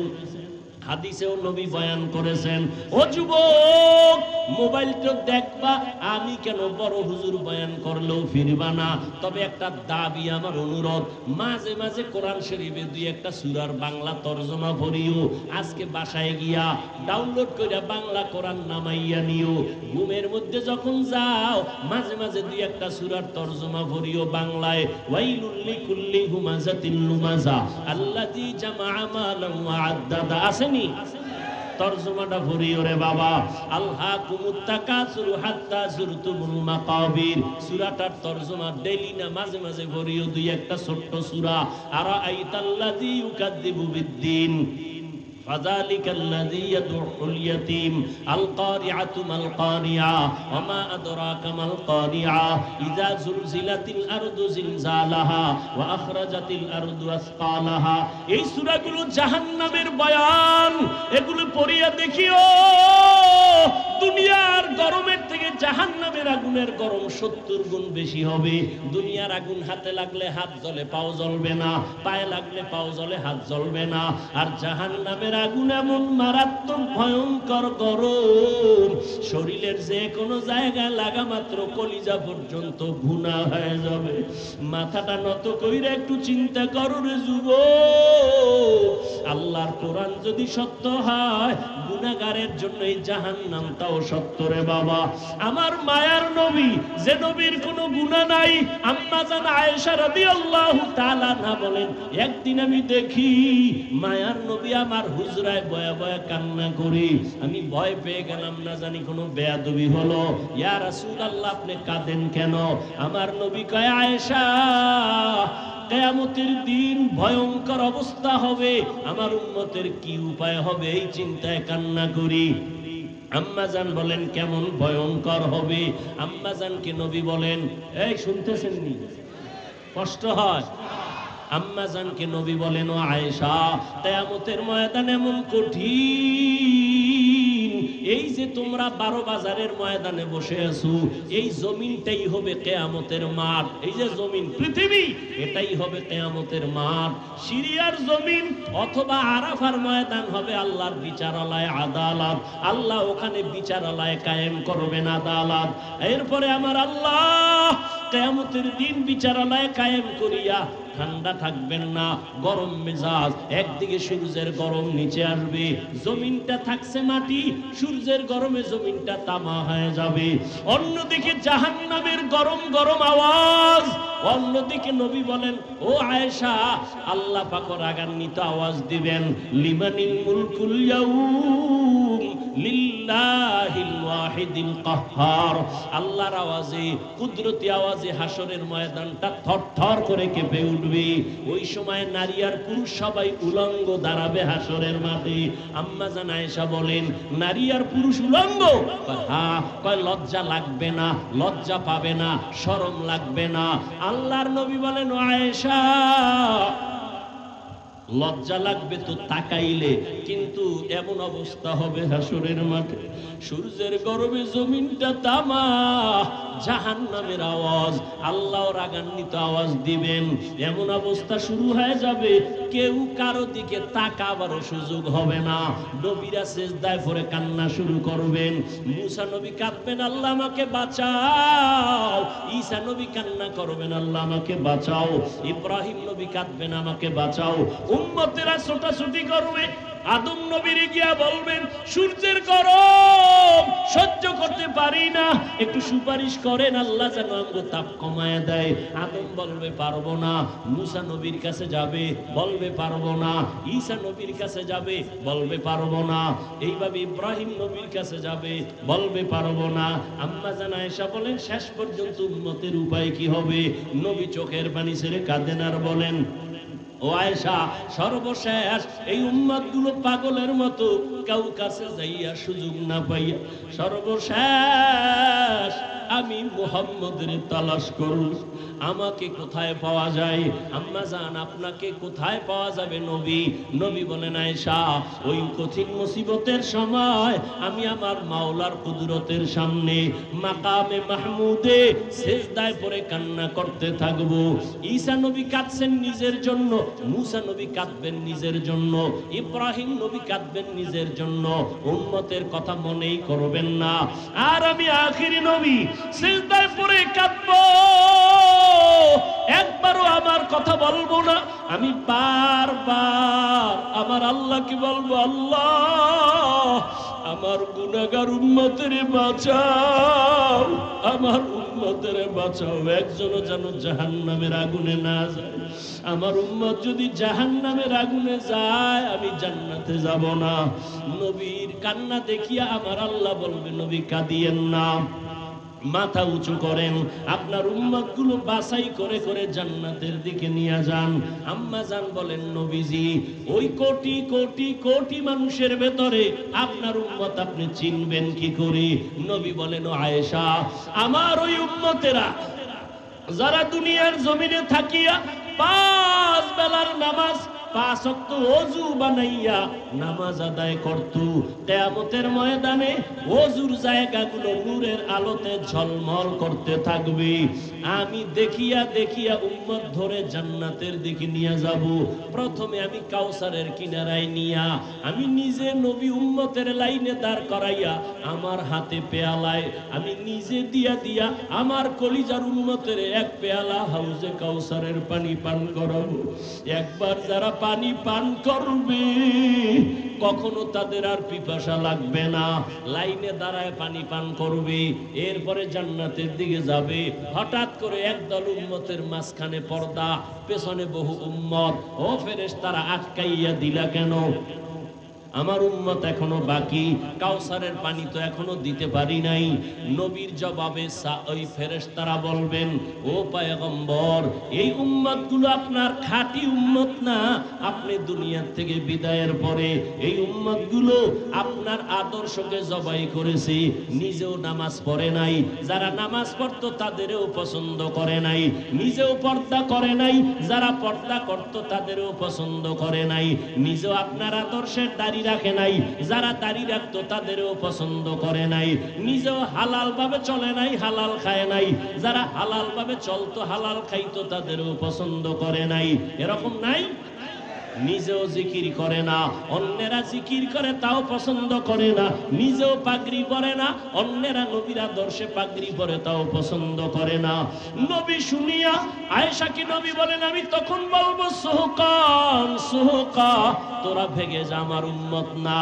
হাদিসেও নবী বয়ান করেছেন। ও যুবক, মোবাইল তো দেখবা, আমি কেন বড় হুজুর বয়ান করলেও ফিরবা না। তবে একটা দাবি, আমার অনুরোধ, মাঝে মাঝে কোরআন শরীফে 2-1 সূরার বাংলা তরজমা পড়িও। আজকে বাসায় গিয়া ডাউনলোড করে বাংলা কোরআন নামাইয়া নিও। ঘুমের মধ্যে যখন যাও মাঝে মাঝে 2-1 সূরার তরজমা পড়িও বাংলায়। ওয়াইলুল লিকুল্লি হুমাযাতিন লুমাযা আল্লাযী জামাআ মালান ওয়া আদ্দাদা। আসেনি? তরজমাটা পড়িও রে বাবা। আলহাকুমুত তাকাসুরু হাত্তা যুরতুমুল মাকাবির, সূরাটার তরজমা ডেইলি না মাঝে মাঝে পড়িও 2-1 ছোট্ট সূরা। আরাআইতাল্লাযী ইউকাযযিবু বিদ্দীন ফাযালিকাল্লাযী ইয়াদউল ইয়াতীম। আল কারিআতু মাল কারিআ ওয়া মা আদরাকা মাল কারিআ ইযা যুলজিলাতিল আরদু জিলজালাহা ওয়া আখরাজাতিল আরদু আসকালাহা। এই সূরাগুলো জাহান্নামের বয়ান, এগুলো পড়িয়া দেখিও। দুনিয়ার গরমের থেকে জাহান্নামের আগুনের গরম 70 গুণ বেশি হবে। দুনিয়ার আগুন হাতে লাগলে হাত জ্বলে, পাও জ্বলবে না, পায়ে লাগলে পাও জ্বলে, হাত জ্বলবে না। আর জাহান্নামের আগুন এমন মারাত্মক ভয়ঙ্কর গরম, শরীরের যে কোনো জায়গায় লাগা মাত্র কলিজা পর্যন্ত ভুনা হয়ে যাবে। মাথাটা নত কইরা একটু চিন্তা করো রে যুবক, আল্লাহর কোরআন যদি সত্য হয়, গুনাহগারের জন্য এই জাহান্নামটাও সত্য রে বাবা। আমার মায়ার নবী, যে নবীর কোনো গুনাহ নাই, আম্মা জান আয়েশা রাদিয়াল্লাহু তাআলা আনহা বলেন, একদিন আমি দেখি মায়ার নবী আমার হুজরায় বয়া বয়া কান্না করি। আমি ভয় পেয়ে গেলাম, না জানি কোনো বেয়াদবি হলো। ইয়া রাসূলুল্লাহ, আপনি কাঁদেন কেন? আমার নবী কয়, আয়েশা, কিয়ামতের দিন ভয়ঙ্কর অবস্থা হবে, আমার উম্মতের কি উপায় হবে এই চিন্তায় কান্না করি। আম্মাজান বলেন, কেমন ভয়ঙ্কর হবে? আম্মাজানকে নবী বলেন, এই শুনতেছেন নি? কষ্ট হয়? আম্মাজানকে নবী বলেন, ও আয়েশা, কিয়ামতের ময়দান এমন কঠিন, এই যে তোমরা 12 বাজারের ময়দানে বসে আছো, এই জমিনটাই হবে কিয়ামতের মাঠ। এই যে জমিন পৃথিবী, এটাই হবে কিয়ামতের মাঠ। সিরিয়ার জমিন অথবা আরাফার ময়দান হবে আল্লাহর বিচারালয়, আদালত। আল্লাহ ওখানে বিচারালয় কায়েম করবেন, আদালত। এরপরে আমার আল্লাহ কিয়ামতের দিন বিচারালয় কায়েম করিয়া ঠান্ডা থাকবেন না, গরম মেজাজ। একদিকে সূর্যের গরম নিচে আসবে, জমিনটা থাকছে মাটি, সূর্যের গরমে জমিনটা তামা হয়ে যাবে। অন্যদিকে জাহান্নামের গরম গরম আওয়াজ। অন্যদিকে নবী বলেন, ও আয়েশা, আল্লাহ পাক রাগান্বিত আওয়াজ দিবেন, লিমানিল মুলকুল ইয়াউম লিল্লাহিল ওয়াহিদিল কাহ্হার। আল্লাহর আওয়াজে, কুদরতি আওয়াজে হাসরের ময়দানটা থরথর করে কেঁপে উঠবে। ওই সময় নারী আর পুরুষ সবাই উলঙ্গ দাঁড়াবে হাসরের মাঠে। আম্মা জান আয়েশা বলেন, নারী আর পুরুষ উলঙ্গ? হ্যাঁ। কয় লজ্জা লাগবে না? লজ্জা পাবে না? শরম লাগবে না? আল্লাহর নবী বলেন, ও আয়েশা, লজ্জা লাগবে তো তাকাইলে, কিন্তু এমন অবস্থা হবে হাসরের মাঠে, সূর্যের গরমে জমিনটা তামা, জাহান্নামের আওয়াজ, আল্লাহ রাগান্বিত আওয়াজ দিবেন। এমন অবস্থা শুরু হয়ে যাবে, কেউ কারো দিকে তাকাবারও সুযোগ হবে না। নবীরা সিজদায় পড়ে কান্না শুরু করবেন। মুসা নবী কাঁদবেন, আল্লাহ আমাকে বাঁচাও। ঈসা নবী কান্না করবেন, আল্লাহ আমাকে বাঁচাও। ইব্রাহিম নবী কাঁদবেন, আমাকে বাঁচাও। উম্মতেরা ছোটাছুটি করবে। আদম নবীর গিয়া বলবেন, সূর্যের গরম সহ্য করতে পারি না, একটু সুপারিশ করেন আল্লাহ যেন আমাকে তাপ কমায় দেয়। আদম বলবে পারবো না। মুসা নবীর কাছে যাবে, বলবে পারবো না। ঈসা নবীর কাছে যাবে, বলবে পারবো না। এইভাবে ইব্রাহিম নবীর কাছে যাবে, বলবে পারবো না। আম্মা জান আয়েশা বলেন, শেষ পর্যন্ত উম্মতের উপায় কি হবে? নবী চোখের পানি ছেড়ে কাঁদেন আর বলেন, ও আয়েশা, সর্বশেষ এই উম্মতগুলো পাগলের মতো কাউ কাছে যাইয়া সুযোগ না পাইয়া সর্বশেষ আমি মুহাম্মদের তালাশ করব। আমাকে কোথায় পাওয়া যায়? আম্মা জান, আপনাকে কোথায় পাওয়া যাবে নবী? নবী বলেন, আয়েশা, ওই কঠিন মুসিবতের সময় আমি আমার মাওলার কুদরতের সামনে মাকামে মাহমুদে সিজদায় পড়ে কান্না করতে থাকব। ঈসা নবী কাঁদছেন নিজের জন্য, মুসা নবী কাঁদবেন নিজের জন্য, ইব্রাহিম নবী কাঁদবেন নিজের জন্য। উম্মতের কথা মনেই করবেন না। আর আমি আখিরি নবী সিজদায় পড়ে কাঁদবো, একবারও আমার কথা বলবো না। আমি বারবার আমার আল্লাহকে বলবো, আল্লাহ আমার গুনাহগার উম্মতের বাঁচাও, আমার উম্মতের বাঁচাও। একজনও যেন জাহান্নামের আগুনে না যায়। আমার উম্মত যদি জাহান্নামের আগুনে যায়, আমি জান্নাতে যাব না। নবীর কান্না দেখিয়া আমার আল্লাহ বলবে, নবী কাঁদিয়েন না, মাথা উঁচু করেন, আপনার উম্মতগুলো বাছাই করে করে জান্নাতের দিকে নিয়ে যান। আম্মা জান বলেন, নবীজি, ওই কোটি কোটি কোটি মানুষের ভেতরে আপনার উম্মত আপনি চিনবেন কি করে? নবী বলেন, ও আয়েশা, আমার ওই উম্মতেরা যারা দুনিয়ার জমিনে থাকিয়া 5 বেলার নামাজ 5 ওয়াক্ত ওযু বানাইয়া নামাজ আদায় করত, কিয়ামতের ময়দানে ওযুর জায়গাগুলো নূরের আলোতে ঝলমল করতে থাকবে। আমি দেখিয়া দেখিয়া উম্মত ধরে জান্নাতের দিকে নিয়ে যাব। প্রথমে আমি কাউসারের কিনারায় নিয়া আমি নিজে নবী উম্মতের লাইনে দাঁড় করাইয়া আমার হাতে পেয়ালায় আমি নিজে দিয়া দিয়া আমার কলিজার উম্মতের এক পেয়ালা হাউজে কাউসারের পানি পান করাবো। একবার যারা পানি পান করবে কখনো তাদের আর পিপাসা লাগবে না, লাইনে দাঁড়ায় পানি পান করবে, এরপরে জান্নাতের দিকে যাবে। হঠাৎ করে একদল উম্মতের মাঝখানে পর্দা, পেছনে বহু উম্মত। ও ফেরেশতারা, আটকাইয়া দিলা কেন? আমার উম্মত এখনো বাকি, কাউসারের পানি তো এখনো দিতে পারি নাই। নবীর জবাবে ওই ফেরেশতারা বলবেন, ও পয়গম্বর, এই উম্মতগুলো আপনার খাঁটি উম্মত না। আপনি দুনিয়া থেকে বিদায়ের পরে এই উম্মতগুলো আপনার আদর্শকে জবাই করেছে, নিজেও নামাজ পড়ে নাই, যারা নামাজ পড়তো তাদেরও পছন্দ করে নাই, নিজেও পর্দা করে নাই, যারা পর্দা করতো তাদেরও পছন্দ করে নাই, নিজেও আপনার আদর্শের দাঁড়িয়ে দাড়ি রাখে নাই, যারা দাড়ি রাখতো তাদেরও পছন্দ করে নাই, নিজেও হালাল ভাবে চলে নাই, হালাল খায় নাই, যারা হালাল ভাবে চলতো হালাল খাইতো তাদেরও পছন্দ করে নাই। এরকম নাই? নিজেও জিকির করে না, অন্যেরা জিকির করে তাও পছন্দ করে না, নিজেও পাগড়ি পরে না, অন্যেরা নবীর আদর্শে পাগড়ি পরে তাও পছন্দ করে না। নবী শুনিয়া আয়েশাকে নবী বলেন, আমি তখন বলবো সুহকান সুহকা, তোরা ভেগে যা, আমার উম্মত না।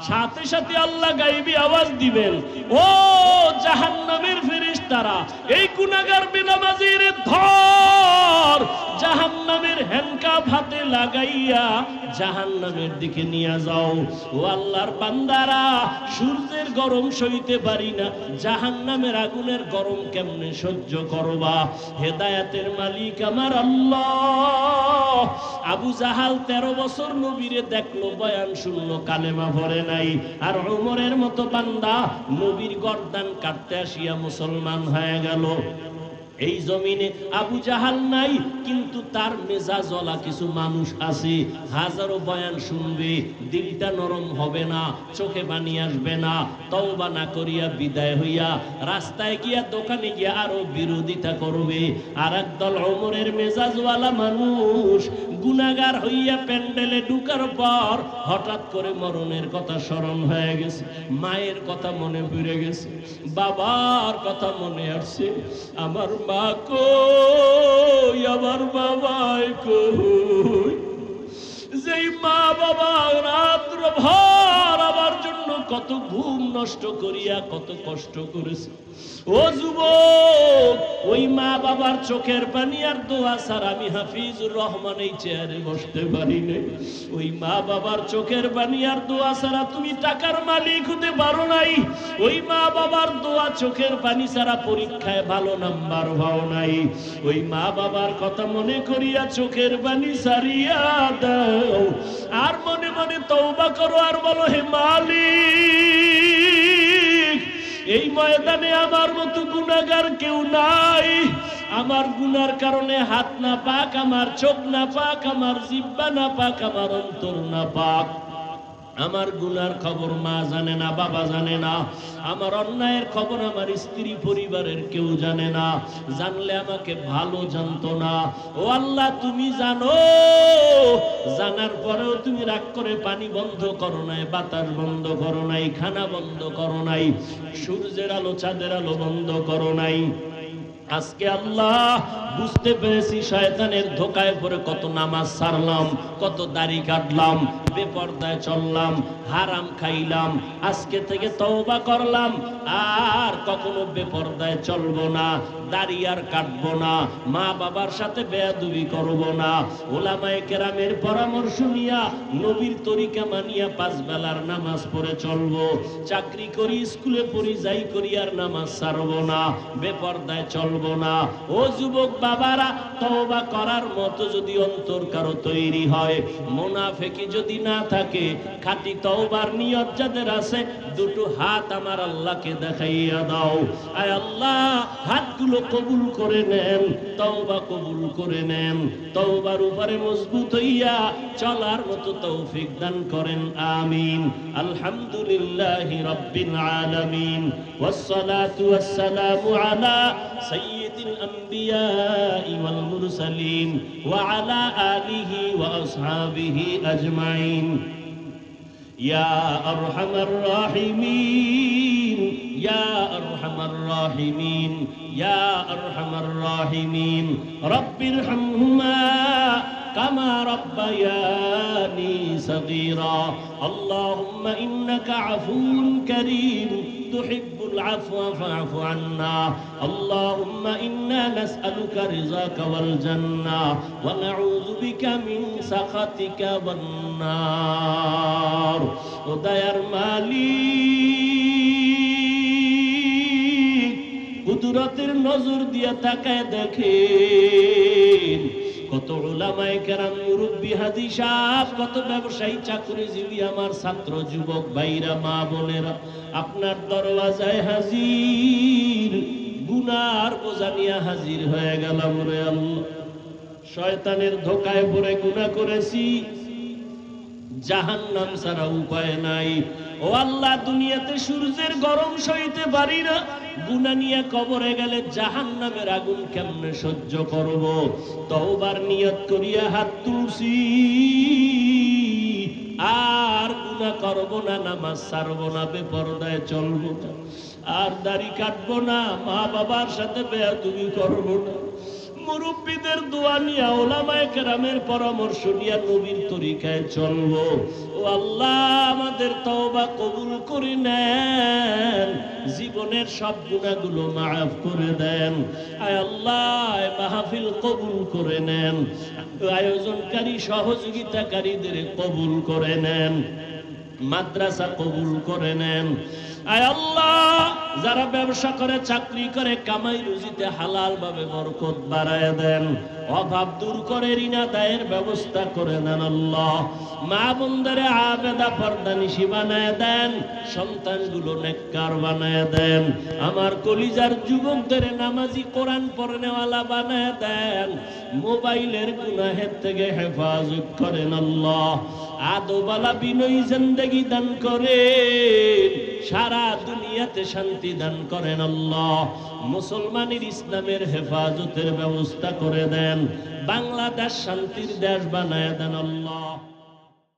সাথে সাথে আল্লাহ গায়বী আওয়াজ দিবেন, ও জাহান্নামের ফেরেশতারা, এই গুনাহগার বেনামাজির ধর, জাহান্নামের হ্যান্ডকাপ হাতে লাগাইয়া জাহান্নামের দিকে নিয়ে যাও। ও আল্লাহর বান্দারা, সূর্যের গরম সইতে পারি না, জাহান্নামের আগুনের গরম কেমনে সহ্য করবা? হেদায়েতের মালিক আমার আল্লাহ। আবু জাহাল 13 বছর নবীরে দেখলো, বয়ান শুনলো, কালেমা পড়ে নাই। আর ওমরের মতো বান্দা নবীর গর্দান কাটতে আসিয়া মুসলমান হয়ে গেল। এই জমিনে আবু জাহাল নাই, কিন্তু তার মেজাজওয়ালা কিছু মানুষ আছে, হাজারো বয়ান শুনবে, দিলটা নরম হবে না, চোখে পানি আসবে না, তওবা না করিয়া বিদায় হইয়া রাস্তায় গিয়া দোকানে গিয়া আরো বিরোধিতা করবে। আর একদল ওমরের মেজাজওয়ালা মানুষ গুনাহগার হইয়া প্যান্ডেলে ঢুকার পর হঠাৎ করে মরণের কথা স্মরণ হয়ে গেছে, মায়ের কথা মনে পড়ে গেছে, বাবার কথা মনে আসছে, আমার মা কই, আমার বাবাই কই। যেই মা বাবা রাত্র ভর আমার জন্য কত ঘুম নষ্ট করিয়া কত কষ্ট করেছে। ও যুবক, ওই মা বাবার চোখের পানি আর দোয়া ছাড়া আমি হাফিজুর রহমান এই চেয়ারে বসতে পারি না। ওই মা বাবার চোখের পানি আর দোয়া ছাড়া তুমি টাকার মালিক হতে পারো নাই। ওই মা বাবার দোয়া চোখের পানি ছাড়া পরীক্ষায় ভালো নাম্বার পাও নাই। ওই মা বাবার কথা মনে করিয়া চোখের পানি ছাড়িয়া দাও, আর মনে মনে তওবা করো, আর বলো, হে মালিক, এই ময়দানে আমার মতো গুনাহগার কেউ নাই। আমার গুনার কারণে হাত না পাক, আমার চোখ না পাক, আমার জিহ্বা না পাক, আমার অন্তর না পাক। আমার গুনার খবর মা জানে না, বাবা জানে না, আমার অন্যায়ের খবর আমার স্ত্রী পরিবারের কেউ জানে না, জানলে আমাকে ভালো জানতো না। ও আল্লাহ, তুমি জানো, জানার পরেও তুমি রাগ করে পানি বন্ধ করো নাই, বাতাস বন্ধ করো নাই, খানা বন্ধ করো নাই, সূর্যের আলো চাঁদের আলো বন্ধ করো নাই। আজকে আল্লাহ বুঝতে পেরেছি শয়তানের ধোকায় পড়ে কত নামাজ ছাড়লাম, কত দাড়ি কাটলাম, বেপরদায় চললাম, হারাম খাইলাম। আজকে থেকে তওবা করলাম, আর কখনো বেপরদায় চলবো না, দাড়ি আর কাটবো না, মা বাবার সাথে বেয়াদবি করবো না, ওলামায়ে কেরামের পরামর্শ নিয়া নবীর তরিকা মানিয়া 5 বেলার নামাজ পড়ে চলবো। চাকরি করি, স্কুলে পড়ি, যাই করি, আর নামাজ ছাড়বো না, বেপরদায় চলবো না। ও যুবক বাবারা, তওবা করার মতো যদি অন্তর কারো তৈরি হয়, মুনাফিকি যদি না থাকে, খাঁটি তওবার নিয়ত যাদের আছে, দুটো হাত আমার আল্লাহকে দেখাইয়া দাও। আয় আল্লাহ, হাতগুলো কবুল করে নেন, তওবা কবুল করে নেন, তওবার উপরে মজবুত হইয়া চলার মতো তৌফিক দান করেন, আমিন। আলহামদুলিল্লাহি রাব্বিল আলামিন, ওয়াসসালাতু ওয়াসসালামু আলা সাইয়্যিদিল আমবিয়াই ওয়াল মুরসালিন ওয়া আলা আলিহি ওয়া আসহাবিহি আজমাইন। ইয়া আরহামার রাহিমিন, ইয়া আরহামার রাহিমিন, ইয়া আরহামার রাহিমিন, রব্বিরহামহুমা কামা রাব্বায়ানি সগীরা। আল্লাহুম্মা ইন্নাকা আফুউন কারীম তুহিব্বুল আফওয়া ফা'ফু আন্না। আল্লাহুম্মা ইন্না নাসআলুকা রিযাকা ওয়াল জান্নাহ ওয়া নাউযু বিকা মিন সাখাতিকা ওয়ান নার। ও দয়ার মালিক, কুদরতের নজর দিয়া তাকায় দেখেন কত উলামায়ে কেরাম, মুরব্বি, হাজী সাহেব, কত ব্যবসায়ী, চাকরিজীবী, আমার ছাত্র যুবক ভাইরা, মা বোনেরা আপনার দরওয়াজায় হাজির, গুনার বোঝা নিয়ে হাজির হয়ে গেলাম। রে আল্লাহ, শয়তানের ধোকায় পড়ে গুনাহ করেছি, জাহান্নাম ছাড়া উপায় নাই। ও আল্লাহ, দুনিয়াতে সূর্যের গরম সইতে পারি না, গুনাহ নিয়ে কবরে গেলে জাহান্নামের আগুন কেমনে সহ্য করব? তওবার নিয়ত করিয়া হাত তুলছি, আর গুনাহ করব না, নামাজ ছাড়ব না, বেপরদায় চলব না, আর দাড়ি কাটবো না, মা বাবার সাথে বেয়াদবি করব না, মুরব্বীদের দোয়া নিয়া, ওলামায়ে কেরামের পরামর্শ নিয়া নবীর তরিকায় চলবো। ও আল্লাহ, আমাদের তওবা কবুল করে নেন, জীবনের সব গুনাহগুলো মাফ করে দেন। আয় আল্লাহ, মাহফিল কবুল করে নেন, আয়োজনকারী সহযোগিতাকারীদের কবুল করে নেন, মাদ্রাসা কবুল করে নেন। আয় আল্লাহ, যারা ব্যবসা করে, চাকরি করে, কামাই রুজিতে হালাল ভাবে বরকত বাড়ায় দেন, অভাব দূর করে ঋণ আদায়ের ব্যবস্থা করে দেন। আল্লাহ, মা বোনদের আবেদা পর্দানিশি বানায় দেন, সন্তানগুলো নেককার বানায় দেন, আমার কলিজার যুবকদের নামাজি কোরআন পড়নেওয়ালা বানায় দেন, মোবাইলের গুনাহের থেকে হেফাজত করেন। আল্লাহ, আদবালা বিনয়ী জিন্দেগি দান করেন, সারা দুনিয়াতে শান্তি দান করেন। আল্লাহ, মুসলমানের ইসলামের হেফাজতের ব্যবস্থা করে দেন, বাংলাদেশ শান্তির দেশ বানায় দেন। আল্লাহ।